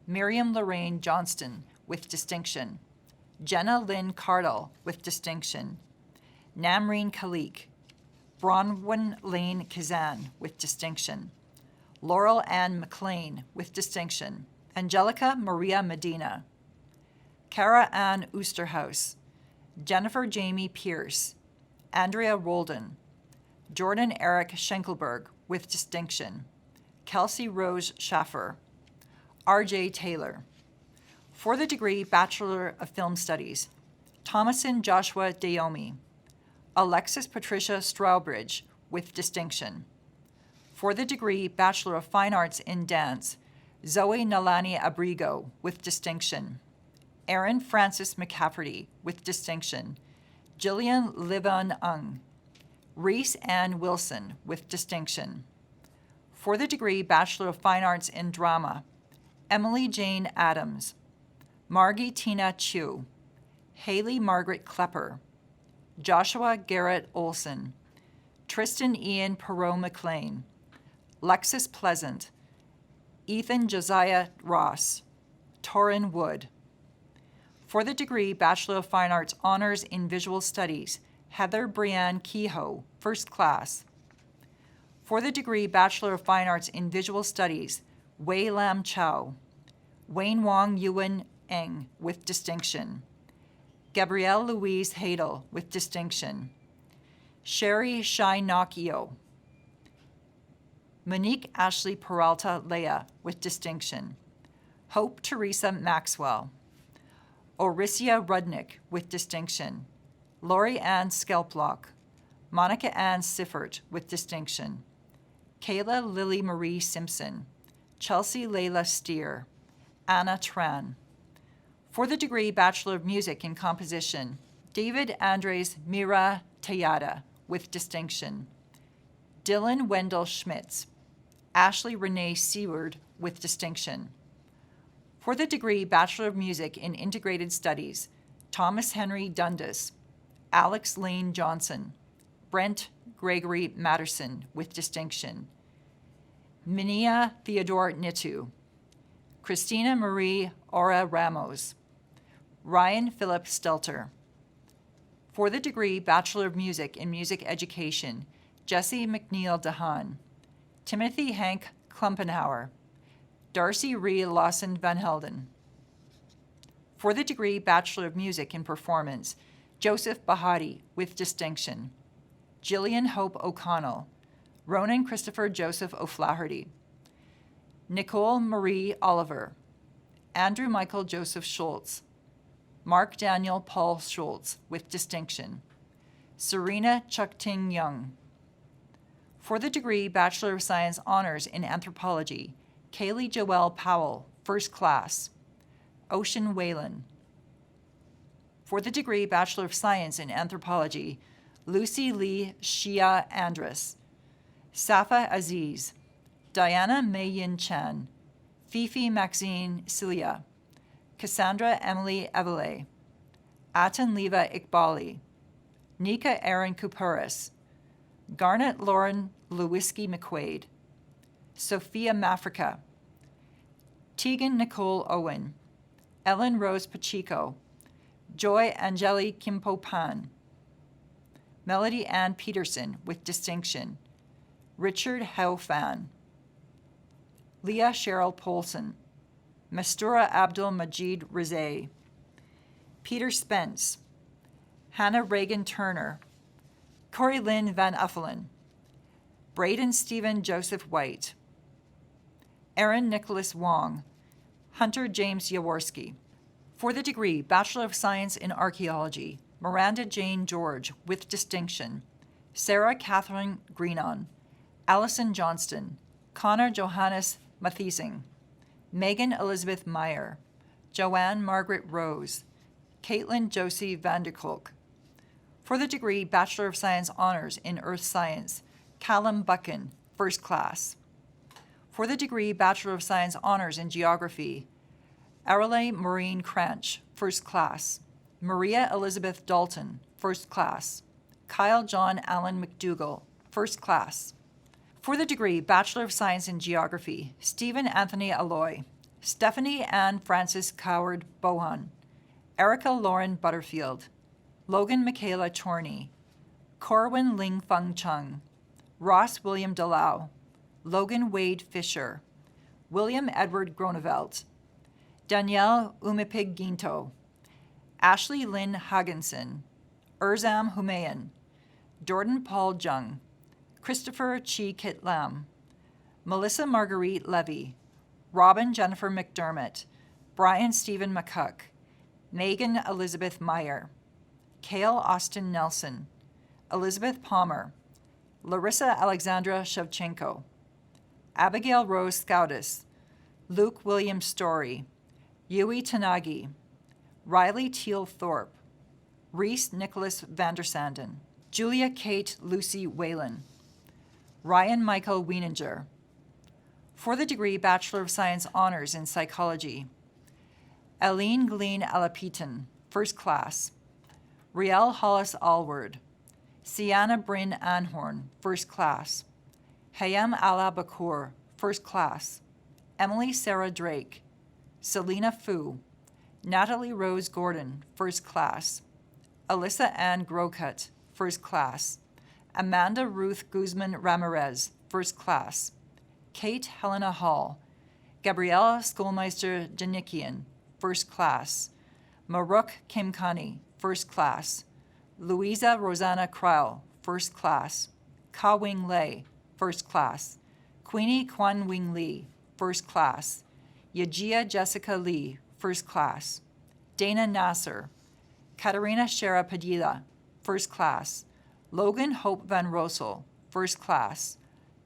Miriam Lorraine Johnston with distinction, Jenna Lynn Cardle with distinction, Namreen Khalik, Bronwyn Lane Kazan with distinction, Laurel Ann McLean with distinction, Angelica Maria Medina, Cara Ann Oosterhuis, Jennifer Jamie Pierce, Andrea Roldan, Jordan Eric Schenkelberg with distinction, Kelsey Rose Schaffer, R.J. Taylor. For the degree Bachelor of Film Studies, Thomason Joshua Dayomi, Alexis Patricia Strawbridge with distinction. For the degree Bachelor of Fine Arts in Dance, Zoe Nalani Abrigo with distinction, Erin Francis McCafferty with distinction, Jillian Livon Ung, Reese Ann Wilson with distinction. For the degree Bachelor of Fine Arts in Drama, Emily Jane Adams, Margie Tina Chu, Haley Margaret Klepper, Joshua Garrett Olson, Tristan Ian Perot McLean, Lexus Pleasant, Ethan Josiah Ross, Torin Wood. For the degree Bachelor of Fine Arts Honors in Visual Studies, Heather Brianne Kehoe, First Class. For the degree Bachelor of Fine Arts in Visual Studies, Wei Lam Chow, Wayne Wong Yuan Eng with distinction, Gabrielle Louise Hadel with distinction, Sherry Shai Nakio, Monique Ashley Peralta Leah with distinction, Hope Teresa Maxwell, Orisia Rudnick with distinction, Lori Ann Skelplock, Monica Ann Siffert with distinction, Kayla Lily Marie Simpson, Chelsea Layla Steer, Anna Tran. For the degree Bachelor of Music in Composition, David Andres Mira Tayada with distinction, Dylan Wendell Schmitz, Ashley Renee Seward with distinction. For the degree Bachelor of Music in Integrated Studies, Thomas Henry Dundas, Alex Lane Johnson, Brent Gregory Matterson with distinction, Minia Theodore Nitu, Christina Marie Ora Ramos, Ryan Philip Stelter. For the degree Bachelor of Music in Music Education, Jesse McNeil DeHaan, Timothy Hank Klumpenhauer, Darcy Ree Lawson Van Helden. For the degree Bachelor of Music in Performance, Joseph Bahati with distinction, Jillian Hope O'Connell, Ronan Christopher Joseph O'Flaherty, Nicole Marie Oliver, Andrew Michael Joseph Schultz, Mark Daniel Paul Schultz with distinction, Serena Chukting Young. For the degree Bachelor of Science Honors in Anthropology, Kaylee Joelle Powell, First Class, Ocean Whalen. For the degree Bachelor of Science in Anthropology, Lucy Lee Shia Andrus, Safa Aziz, Diana May-Yin Chen, Fifi Maxine Cilia, Cassandra Emily Evele, Atan Leva Iqbali, Nika Aaron Kupuris, Garnet Lauren Lewiski McQuaid, Sophia Mafrica, Tegan Nicole Owen, Ellen Rose Pacheco, Joy Angeli Kimpo Pan, Melody Ann Peterson with distinction, Richard Hao Fan, Leah Cheryl Polson, Mastura Abdul Majid Rizay, Peter Spence, Hannah Reagan Turner, Corey Lynn Van Uffelen, Braden Stephen Joseph White, Aaron Nicholas Wong, Hunter James Jaworski. For the degree Bachelor of Science in Archaeology, Miranda Jane George with distinction, Sarah Catherine Greenon, Allison Johnston, Connor Johannes Mathesing, Megan Elizabeth Meyer, Joanne Margaret Rose, Caitlin Josie Vanderkolk. For the degree Bachelor of Science Honors in Earth Science, Callum Buchan, first class. For the degree Bachelor of Science Honors in Geography, Arale Maureen Cranch, first class. Maria Elizabeth Dalton, first class. Kyle John Allen McDougall, first class. For the degree Bachelor of Science in Geography, Stephen Anthony Alloy, Stephanie Ann Francis Coward Bohan, Erica Lauren Butterfield, Logan Michaela Chorney, Corwin Ling Feng Chung, Ross William Delau, Logan Wade Fisher, William Edward Gronevelt, Danielle Umipig Ginto, Ashley Lynn Hagenson, Urzam Humayan, Jordan Paul Jung, Christopher Chi Kit Lam, Melissa Marguerite Levy, Robin Jennifer McDermott, Brian Stephen McCuck, Megan Elizabeth Meyer, Cale Austin Nelson, Elizabeth Palmer, Larissa Alexandra Shevchenko, Abigail Rose Scoutis, Luke William Story, Yui Tanagi, Riley Teal Thorpe, Reese Nicholas Vandersanden, Julia Kate Lucy Whalen, Ryan Michael Wieninger. For the degree Bachelor of Science Honors in Psychology, Aline Gleen Alapitan, first class. Riel Hollis Allward, Sienna Bryn Anhorn, first class. Hayam Ala Bakur, first class. Emily Sarah Drake, Selena Fu, Natalie Rose Gordon, first class. Alyssa Ann Grokut, first class. Amanda Ruth Guzman Ramirez, first class. Kate Helena Hall, Gabriella Schoolmeister Janikian, first class. Maruk Kimkani, first class. Louisa Rosanna Krau, first class. Ka Wing Lei, first class. Queenie Kwan Wing Lee, first class. Yajia Jessica Lee, first class. Dana Nasser, Katarina Shara Padilla, first class. Logan Hope Van Rossel, first class.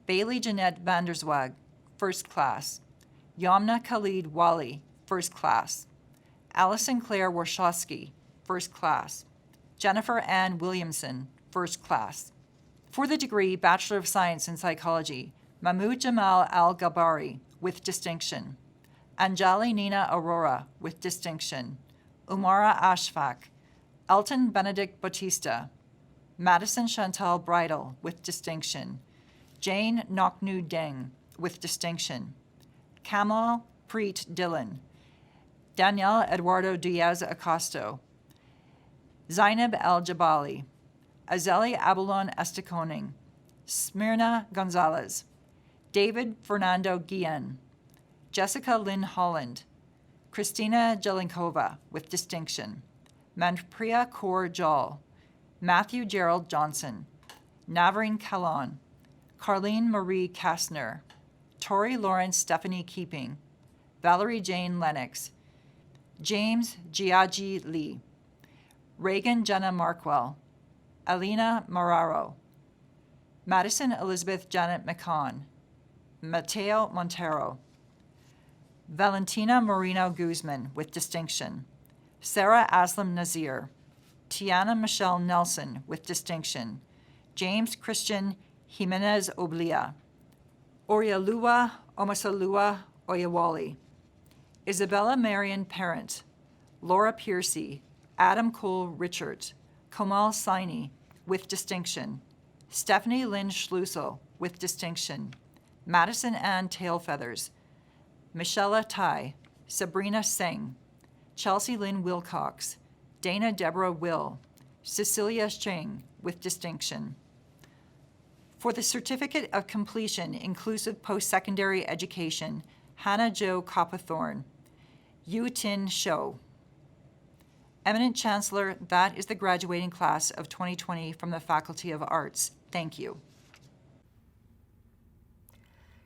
Bailey Jeanette Vanderswag, first class. Yamna Khalid Wali, first class. Allison Claire Warshawski, first class. Jennifer Ann Williamson, first class. For the degree Bachelor of Science in Psychology, Mahmoud Jamal Al-Gabari, with distinction. Anjali Nina Aurora, with distinction. Umara Ashfaq, Elton Benedict Bautista, Madison Chantal Bridle, with distinction. Jane Noknu Deng, with distinction. Kamal Preet Dillon, Danielle Eduardo Diaz Acosto, Zainab El Jabali, Azeli Abulon Estekoning, Smyrna Gonzalez, David Fernando Guillen, Jessica Lynn Holland, Christina Jelinkova, with distinction. Manpriya Kaur Jal, Matthew Gerald Johnson, Navarine Kalon, Carlene Marie Kastner, Tori Lawrence Stephanie Keeping, Valerie Jane Lennox, James Giaji Lee, Reagan Jenna Markwell, Alina Mararo, Madison Elizabeth Janet McCon, Mateo Montero, Valentina Moreno Guzman, with distinction. Sarah Aslam Nazir, Tiana Michelle Nelson, with distinction. James Christian Jimenez Oblia, Orialua Omasalua Oyawali, Isabella Marion Parent, Laura Piercy, Adam Cole Richard, Komal Saini, with distinction, Stephanie Lynn Schlusel, with distinction, Madison Ann Tailfeathers, Michelle Tai, Sabrina Singh, Chelsea Lynn Wilcox, Dana Deborah Will, Cecilia Cheng, with distinction. For the Certificate of Completion, Inclusive Post-Secondary Education, Hannah Jo Coppathorne, Yu Tin Shou. Eminent Chancellor, that is the graduating class of 2020 from the Faculty of Arts. Thank you.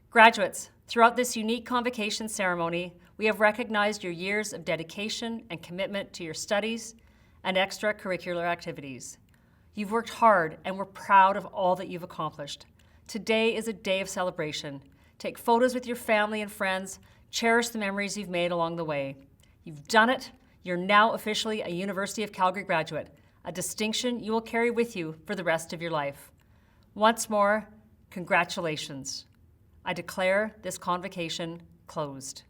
Graduates, throughout this unique convocation ceremony, we have recognized your years of dedication and commitment to your studies and extracurricular activities. You've worked hard and we're proud of all that you've accomplished. Today is a day of celebration. Take photos with your family and friends. Cherish the memories you've made along the way. You've done it. You're now officially a University of Calgary graduate, a distinction you will carry with you for the rest of your life. Once more, congratulations. I declare this convocation closed.